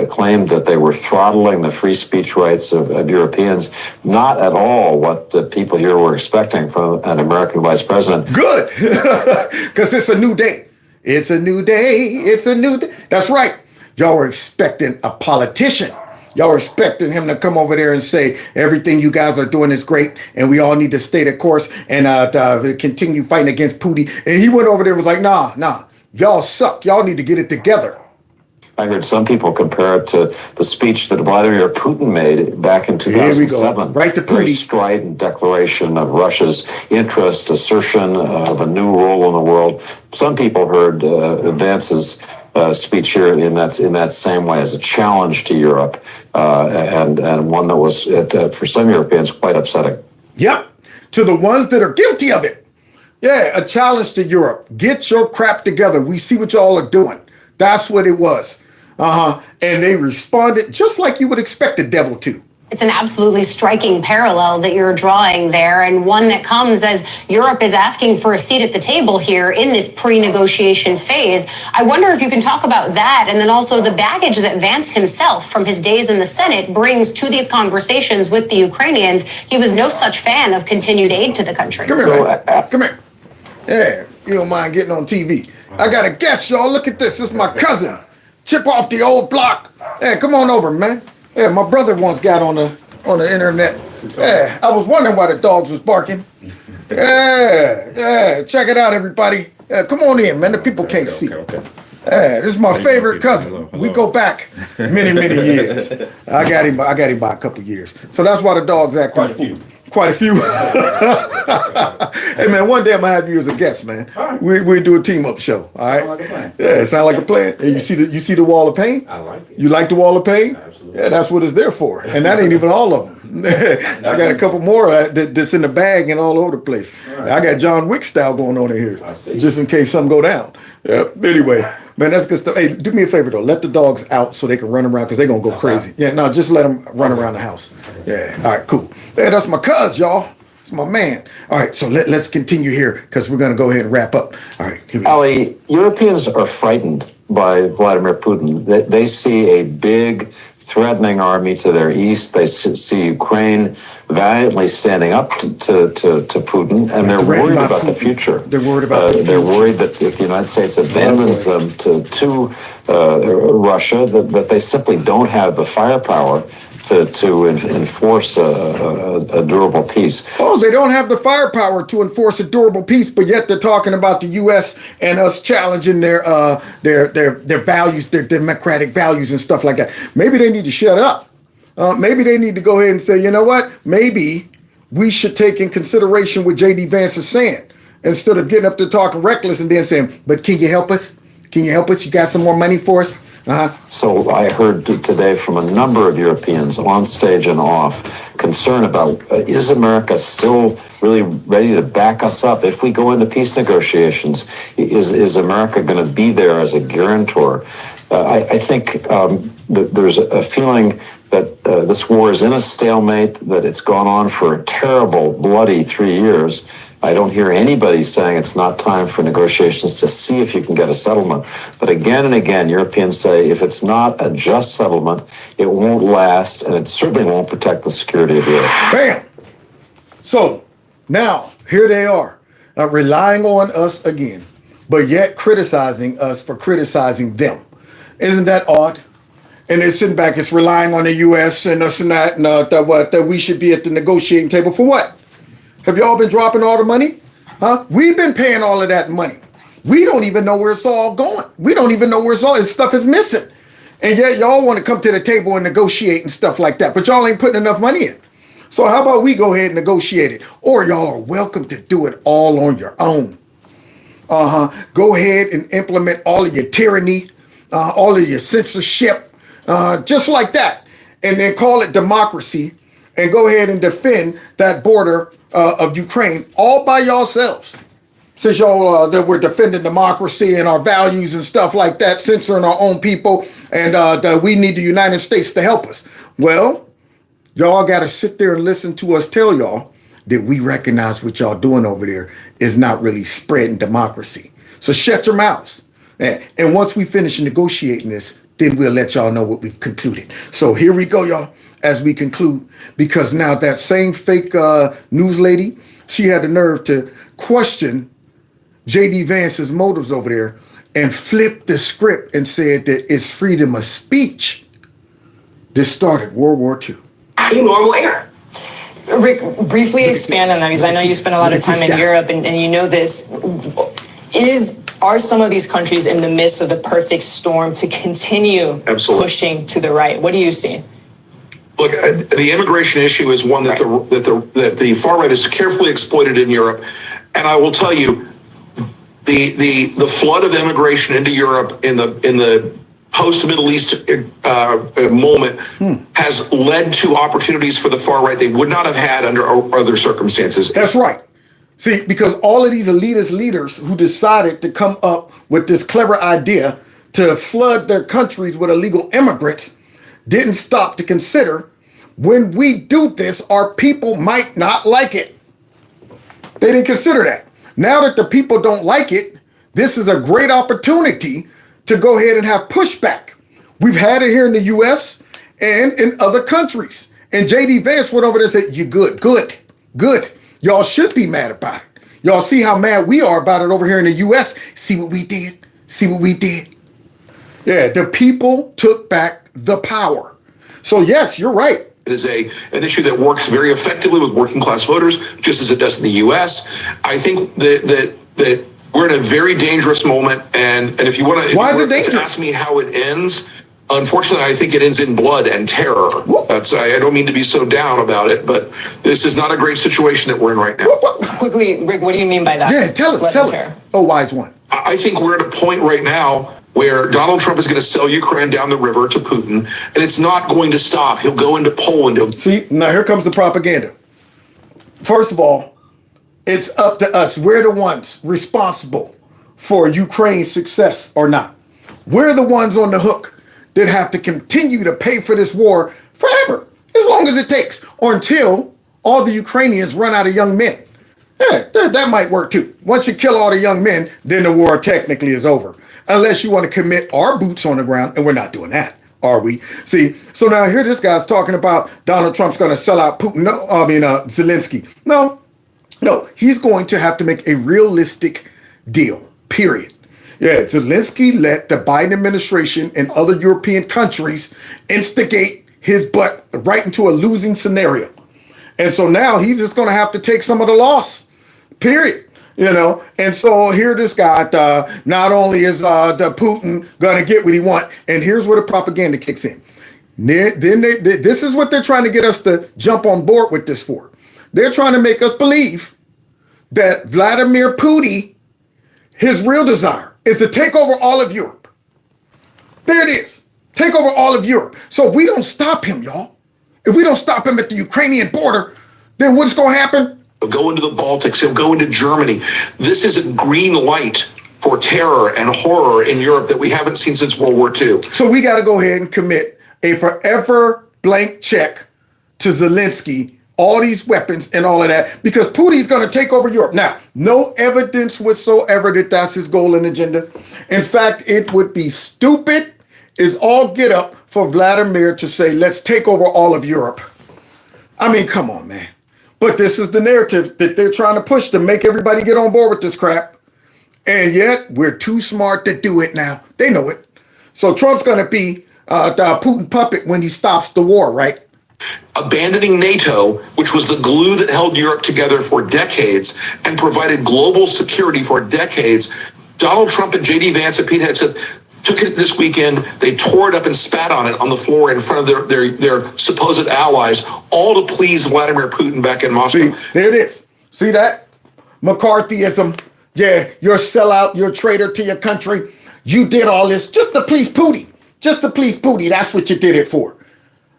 claimed that they were throttling the free speech rights of Europeans. Not at all what the people here were expecting from an American vice president. Good, because it's a new day. It's a new day. It's a new day. That's right. Y'all were expecting a politician. Y'all were expecting him to come over there and say, everything you guys are doing is great, and we all need to stay the course and continue fighting against Putin. And he went over there and was like, nah, y'all suck. Y'all need to get it together. I heard some people compare it to the speech that Vladimir Putin made back in 2007. Here we go. Right to Putin. Very strident declaration of Russia's interest, assertion of a new role in the world. Some people heard Vance's speech here in that same way as a challenge to Europe, and one that was, for some Europeans, quite upsetting. Yep, to the ones that are guilty of it. Yeah, a challenge to Europe. Get your crap together. We see what y'all are doing. That's what it was. And they responded just like you would expect a devil to. It's an absolutely striking parallel that you're drawing there, and one that comes as Europe is asking for a seat at the table here in this pre-negotiation phase. I wonder if you can talk about that, and then also the baggage that Vance himself, from his days in the Senate, brings to these conversations with the Ukrainians. He was no such fan of continued aid to the country. Come here, man. Come here. Yeah, you don't mind getting on TV. I got a guest, y'all. Look at this. This is my cousin. Chip off the old block. Hey, come on over, man. Yeah, my brother once got on the internet. Yeah, I was wondering why the dogs was barking. Yeah, check it out, everybody. Yeah, come on in, man. The people can't see. Yeah, this is my favorite cousin. We go back many years. I got him by a couple years. So that's why the dogs act quite a few. Hey man, one day I'm gonna have you as a guest, man. We do a team up show. All right. Sound like a plan. Yeah, it sound like a plan. Hey, you see the wall of pain? I like it. You like the wall of pain? Absolutely. Yeah, that's what it's there for. And that ain't even all of them. I got a couple more that's in the bag and all over the place. Right. I got John Wick style going on in here, just in case something go down. Yep. Anyway, man, that's good stuff. Hey, do me a favor though. Let the dogs out so they can run around because they're gonna go crazy. Yeah, no, just let them run around the house. Yeah. All right, cool. Yeah, that's my cuz, y'all. It's my man. All right, so let's continue here because we're gonna go ahead and wrap up. All right, here we go. Ali, Europeans are frightened by Vladimir Putin. They see a big, threatening army to their east. They see Ukraine valiantly standing up to Putin, and they're worried about the future. They're worried about the future. They're worried that if the United States abandons them to Russia, that they simply don't have the firepower to enforce a durable peace. Oh, they don't have the firepower to enforce a durable peace, but yet they're talking about the U.S. and us challenging their values, their democratic values and stuff like that. Maybe they need to shut up. Maybe they need to go ahead and say, you know what? Maybe we should take in consideration what J.D. Vance is saying instead of getting up there talking reckless and then saying, but can you help us? Can you help us? You got some more money for us? So I heard today from a number of Europeans on stage and off concern about is America still really ready to back us up if we go into peace negotiations? Is America going to be there as a guarantor? I think that there's a feeling that this war is in a stalemate, that it's gone on for a terrible, bloody 3 years. I don't hear anybody saying it's not time for negotiations to see if you can get a settlement. But again and again, Europeans say if it's not a just settlement, it won't last, and it certainly won't protect the security of Europe. Bam! So now, here they are, relying on us again, but yet criticizing us for criticizing them. Isn't that odd? And they're sitting back, it's relying on the U.S. and us and that, and that we should be at the negotiating table for what? Have y'all been dropping all the money? Huh? We've been paying all of that money. We don't even know where it's all going. We don't even know where it's all, this stuff is missing. And yet y'all want to come to the table and negotiate and stuff like that, but y'all ain't putting enough money in. So how about we go ahead and negotiate it? Or y'all are welcome to do it all on your own. Go ahead and implement all of your tyranny, all of your censorship, just like that. And then call it democracy and go ahead and defend that border of Ukraine all by yourselves. Since y'all that we're defending democracy and our values and stuff like that, censoring our own people, and that we need the United States to help us. Well, y'all got to sit there and listen to us tell y'all that we recognize what y'all doing over there is not really spreading democracy. So shut your mouths. And once we finish negotiating this, then we'll let y'all know what we've concluded. So here we go, y'all, as we conclude, because now that same fake news lady, she had the nerve to question J.D. Vance's motives over there and flipped the script and said that it's freedom of speech. This started World War II. Normal air. Rick, briefly expand on that, because I know you spent a lot of time in Europe and you know this. Are some of these countries in the midst of the perfect storm to continue pushing to the right? What do you see? Look, the immigration issue is one that the far right has carefully exploited in Europe, and I will tell you, the flood of immigration into Europe in the post-Middle East moment has led to opportunities for the far right they would not have had under other circumstances. That's right. See, because all of these elitist leaders who decided to come up with this clever idea to flood their countries with illegal immigrants didn't stop to consider when we do this, our people might not like it. They didn't consider that. Now that the people don't like it, this is a great opportunity to go ahead and have pushback. We've had it here in the U.S. and in other countries. And J.D. Vance went over there and said, you good. Y'all should be mad about it. Y'all see how mad we are about it over here in the U.S. See what we did? Yeah, the people took back the power. So yes, you're right. It is an issue that works very effectively with working class voters, just as it does in the U.S. I think that we're in a very dangerous moment, and if you want to ask me how it ends, unfortunately, I think it ends in blood and terror. I don't mean to be so down about it, but this is not a great situation that we're in right now. Quickly, Rick, what do you mean by that? Yeah, tell us. Oh, wise one. I think we're at a point right now where Donald Trump is going to sell Ukraine down the river to Putin, and it's not going to stop. He'll go into Poland. See, now here comes the propaganda. First of all, it's up to us. We're the ones responsible for Ukraine's success or not. We're the ones on the hook that have to continue to pay for this war forever, as long as it takes, or until all the Ukrainians run out of young men. Yeah, that might work too. Once you kill all the young men, then the war technically is over. Unless you want to commit our boots on the ground, and we're not doing that, are we? See, so now here this guy's talking about Donald Trump's going to sell out Putin. Zelensky. No, he's going to have to make a realistic deal, period. Yeah, Zelensky let the Biden administration and other European countries instigate his butt right into a losing scenario. And so now he's just going to have to take some of the loss, period. And so here this guy, not only is the Putin going to get what he wants, and here's where the propaganda kicks in. Then this is what they're trying to get us to jump on board with this for. They're trying to make us believe that Vladimir Putin, his real desire is to take over all of Europe. There it is. Take over all of Europe. So if we don't stop him, y'all, if we don't stop him at the Ukrainian border, then what's going to happen? He'll go into the Baltics. He'll go into Germany. This is a green light for terror and horror in Europe that we haven't seen since World War II. So we got to go ahead and commit a forever blank check to Zelensky, all these weapons and all of that, because Putin's going to take over Europe. Now, no evidence whatsoever that that's his goal and agenda. In fact, it would be stupid as all get up for Vladimir to say, let's take over all of Europe. I mean, come on, man. But this is the narrative that they're trying to push to make everybody get on board with this crap. And yet we're too smart to do it now. They know it. So Trump's going to be the Putin puppet when he stops the war, right? Abandoning NATO, which was the glue that held Europe together for decades and provided global security for decades. Donald Trump and J.D. Vance and Pete Hegseth took it this weekend. They tore it up and spat on it on the floor in front of their supposed allies, all to please Vladimir Putin back in Moscow. See, there it is. See that? McCarthyism. Yeah, you're a sellout. You're a traitor to your country. You did all this just to please Putin. Just to please Putin. That's what you did it for.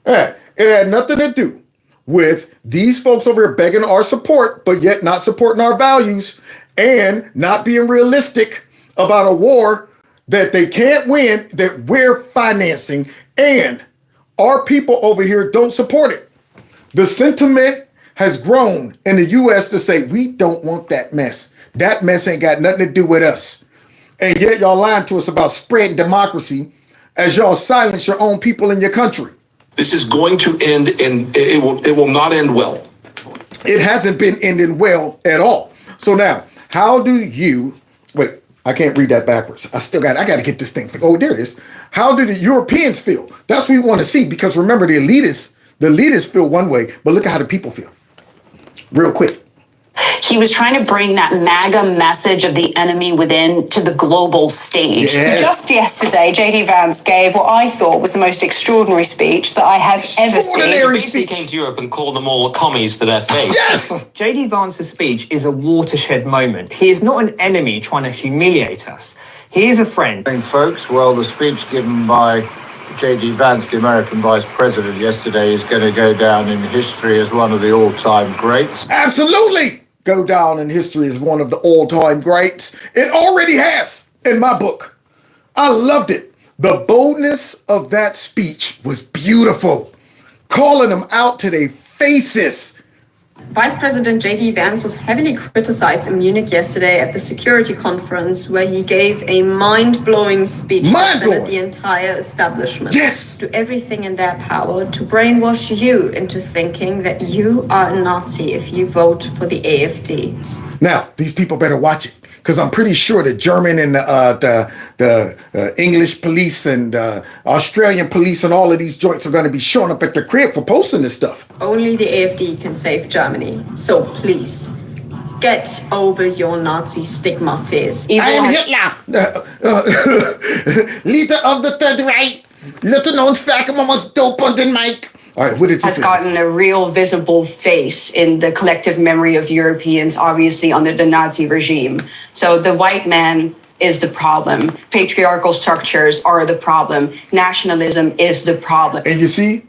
Yeah, it had nothing to do with these folks over here begging our support, but yet not supporting our values and not being realistic about a war that they can't win, that we're financing, and our people over here don't support it. The sentiment has grown in the U.S. to say, we don't want that mess. That mess ain't got nothing to do with us. And yet y'all lying to us about spreading democracy as y'all silence your own people in your country. This is going to end, and it will not end well. It hasn't been ending well at all. So now, how do you, wait, I can't read that backwards. I got to get this thing. Oh, there it is. How do the Europeans feel? That's what we want to see, because remember, the elitists feel one way, but look at how the people feel. Real quick. He was trying to bring that MAGA message of the enemy within to the global stage. Yes. Just yesterday, J.D. Vance gave what I thought was the most extraordinary speech that I have ever seen. He basically came to Europe and called them all commies to their face. Yes! J.D. Vance's speech is a watershed moment. He is not an enemy trying to humiliate us. He is a friend. Folks, well, the speech given by J.D. Vance, the American Vice President, yesterday is going to go down in history as one of the all-time greats. Absolutely! Go down in history as one of the all-time greats. It already has in my book. I loved it. The boldness of that speech was beautiful. Calling them out to their faces. Vice President J.D. Vance was heavily criticized in Munich yesterday at the security conference, where he gave a mind-blowing speech that defended the entire establishment. Yes! Do everything in their power to brainwash you into thinking that you are a Nazi if you vote for the AfD. Now, these people better watch it, because I'm pretty sure the German and the English police and Australian police and all of these joints are going to be showing up at the crib for posting this stuff. Only the AfD can save Germany. So please, get over your Nazi stigma fears. I am Hitler, leader of the Third Reich, little known fact, I'm almost dope on the mic. All right, what did you has say? gotten a real visible face in the collective memory of Europeans, obviously under the Nazi regime. So the white man is the problem. Patriarchal structures are the problem. Nationalism is the problem. And you see,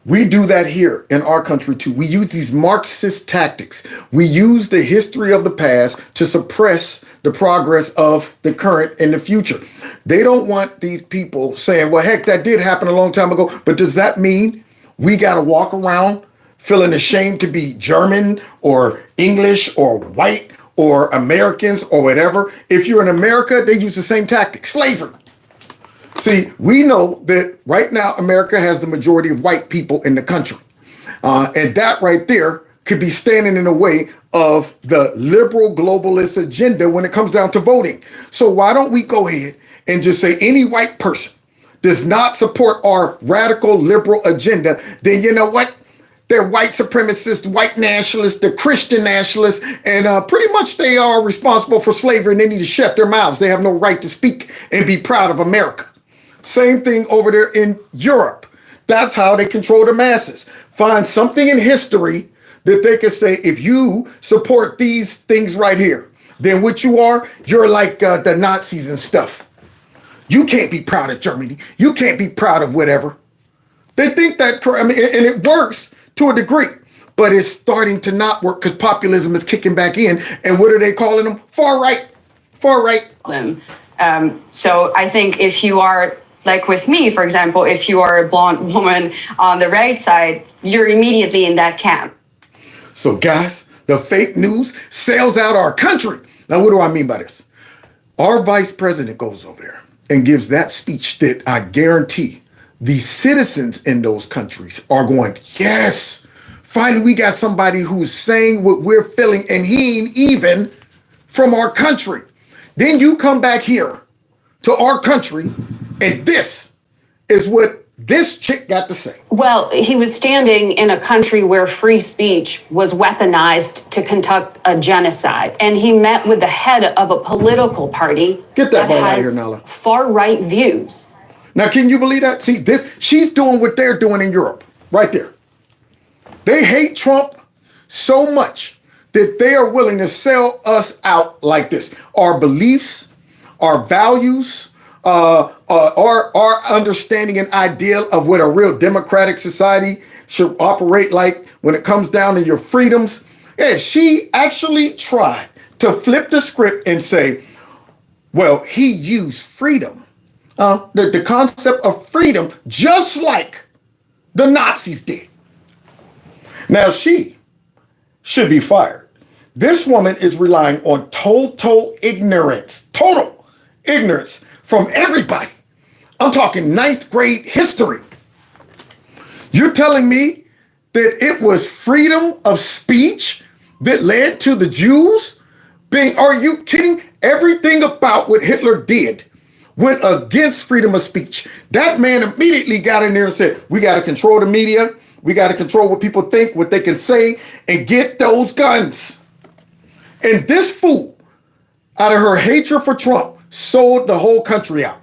we do that here in our country too. We use these Marxist tactics. We use the history of the past to suppress the progress of the current and the future. They don't want these people saying, well, heck, that did happen a long time ago. But does that mean we got to walk around feeling ashamed to be German or English or white or Americans or whatever? If you're in America, they use the same tactic, slavery. See, we know that right now America has the majority of white people in the country. And that right there could be standing in the way of the liberal globalist agenda when it comes down to voting. So why don't we go ahead and just say any white person does not support our radical liberal agenda, then you know what? They're white supremacists, white nationalists, they're Christian nationalists, and pretty much they are responsible for slavery and they need to shut their mouths. They have no right to speak and be proud of America. Same thing over there in Europe. That's how they control the masses. Find something in history that they can say, if you support these things right here, then what you are, you're like the Nazis and stuff. You can't be proud of Germany. You can't be proud of whatever. They think that, I mean, and it works to a degree, but it's starting to not work because populism is kicking back in. And what are they calling them? Far right. Far right. So I think if you are, like with me, for example, if you are a blonde woman on the right side, you're immediately in that camp. So guys, the fake news sells out our country. Now, what do I mean by this? Our vice president goes over there and gives that speech that I guarantee the citizens in those countries are going, yes, finally we got somebody who's saying what we're feeling and he ain't even from our country. Then you come back here to our country and this is what this chick got to say. Well, he was standing in a country where free speech was weaponized to conduct a genocide. And he met with the head of a political party that has here, Nala. far-right views. Now, can you believe that? See, she's doing what they're doing in Europe, right there. They hate Trump so much that they are willing to sell us out like this. Our beliefs, our values, our understanding and ideal of what a real democratic society should operate like when it comes down to your freedoms. Yeah, she actually tried to flip the script and say, well, he used freedom. The concept of freedom, just like the Nazis did. Now, she should be fired. This woman is relying on total ignorance from everybody. I'm talking 9th grade history. You're telling me that it was freedom of speech that led to the Jews being, are you kidding? Everything about what Hitler did went against freedom of speech. That man immediately got in there and said, we got to control the media. We got to control what people think, what they can say, and get those guns. And this fool, out of her hatred for Trump, sold the whole country out.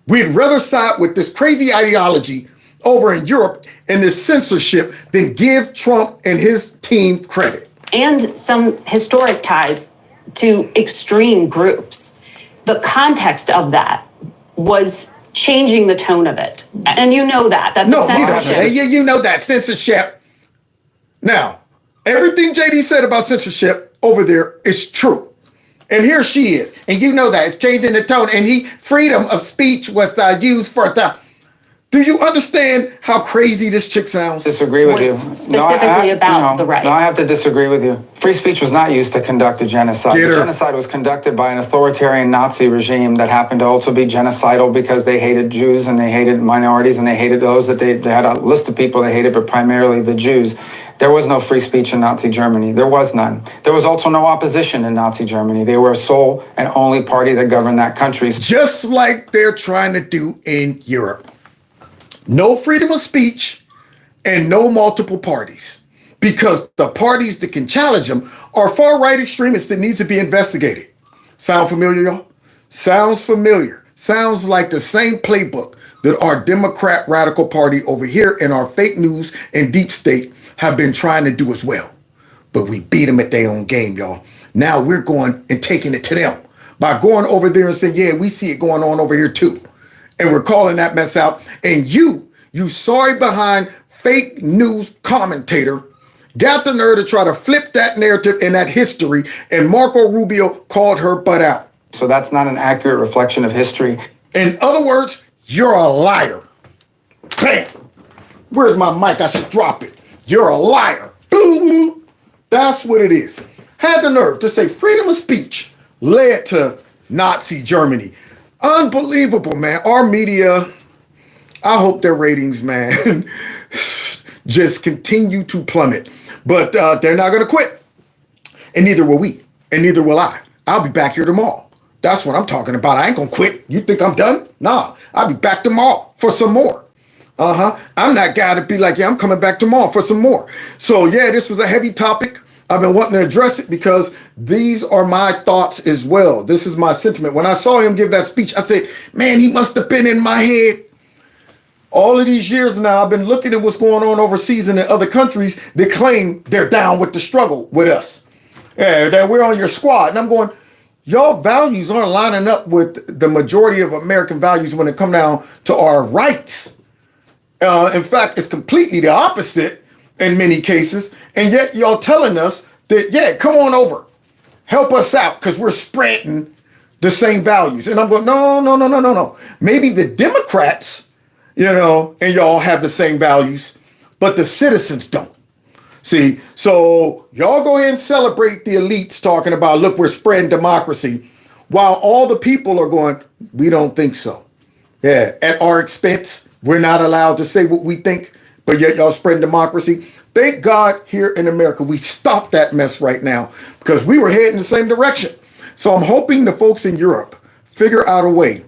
We'd rather side with this crazy ideology over in Europe and this censorship than give Trump and his team credit. And some historic ties to extreme groups. The context of that was changing the tone of it. And you know that. No, you know that. Censorship. Now, everything JD said about censorship over there is true. And here she is. And you know that. It's changing the tone. And freedom of speech was used for the... Do you understand how crazy this chick sounds? Disagree with you. Specifically about the right. No, I have to disagree with you. Free speech was not used to conduct a genocide. The genocide was conducted by an authoritarian Nazi regime that happened to also be genocidal because they hated Jews and they hated minorities and they hated those that they had a list of people they hated, but primarily the Jews. There was no free speech in Nazi Germany. There was none. There was also no opposition in Nazi Germany. They were a sole and only party that governed that country. Just like they're trying to do in Europe. No freedom of speech and no multiple parties, because the parties that can challenge them are far-right extremists that need to be investigated. Sound familiar, y'all? Sounds familiar. Sounds like the same playbook that our Democrat radical party over here and our fake news and deep state have been trying to do as well. But we beat them at their own game, y'all. Now we're going and taking it to them by going over there and saying, yeah, we see it going on over here too. And we're calling that mess out. And you sorry behind fake news commentator, got the nerve to try to flip that narrative and that history. And Marco Rubio called her butt out. So that's not an accurate reflection of history. In other words, you're a liar. Bam! Where's my mic? I should drop it. You're a liar. Boom! That's what it is. Had the nerve to say freedom of speech led to Nazi Germany. Unbelievable, man. Our media, I hope their ratings, man, just continue to plummet. But they're not going to quit. And neither will we. And neither will I. I'll be back here tomorrow. That's what I'm talking about. I ain't going to quit. You think I'm done? Nah, I'll be back tomorrow for some more. I'm that guy to be like, yeah, I'm coming back tomorrow for some more. So yeah, this was a heavy topic. I've been wanting to address it because these are my thoughts as well. This is my sentiment. When I saw him give that speech, I said, man, he must have been in my head. All of these years now, I've been looking at what's going on overseas and in other countries that claim they're down with the struggle with us. Yeah, that we're on your squad. And I'm going, y'all values aren't lining up with the majority of American values when it comes down to our rights. In fact, it's completely the opposite in many cases. And yet y'all telling us that, yeah, come on over. Help us out because we're spreading the same values. And I'm going, no. Maybe the Democrats, and y'all have the same values, but the citizens don't. See, so y'all go ahead and celebrate the elites talking about, look, we're spreading democracy, while all the people are going, we don't think so. Yeah, at our expense, we're not allowed to say what we think, but yet y'all spreading democracy. Thank God here in America, we stopped that mess right now because we were heading the same direction. So I'm hoping the folks in Europe figure out a way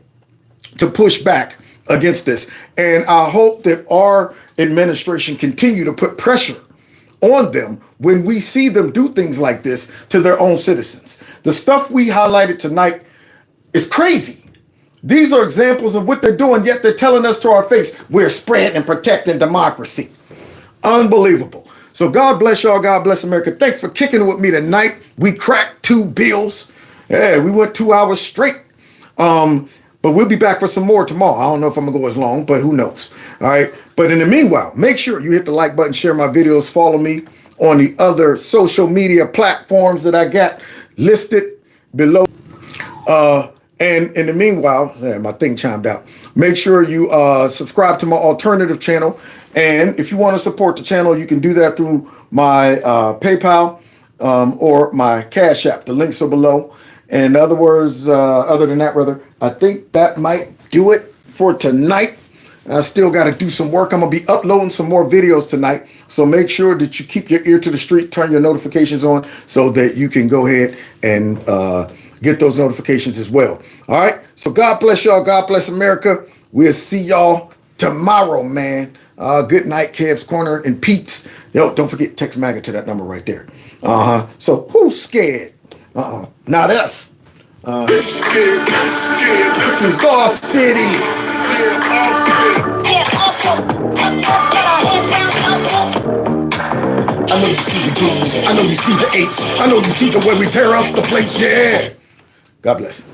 to push back against this. And I hope that our administration continue to put pressure on them when we see them do things like this to their own citizens. The stuff we highlighted tonight is crazy. These are examples of what they're doing, yet they're telling us to our face, we're spreading and protecting democracy. Unbelievable. So God bless y'all. God bless America. Thanks for kicking it with me tonight. We cracked 2 bills. Yeah, we went 2 hours straight. But we'll be back for some more tomorrow. I don't know if I'm going to go as long, but who knows? All right. But in the meanwhile, make sure you hit the like button, share my videos, follow me on the other social media platforms that I got listed below. And in the meanwhile, my thing chimed out. Make sure you subscribe to my alternative channel. And if you want to support the channel, you can do that through my PayPal or my Cash App. The links are below. In other words, other than that, rather, I think that might do it for tonight. I still got to do some work. I'm going to be uploading some more videos tonight. So make sure that you keep your ear to the street, turn your notifications on so that you can go ahead and get those notifications as well. All right. So God bless y'all. God bless America. We'll see y'all tomorrow, man. Good night, Kev's Corner and Peeps. Yo, don't forget, text MAGA to that number right there. So who's scared? Not us. This is our city. I know you see the goons. I know you see the apes. I know you see the way we tear up the place. Yeah. God bless.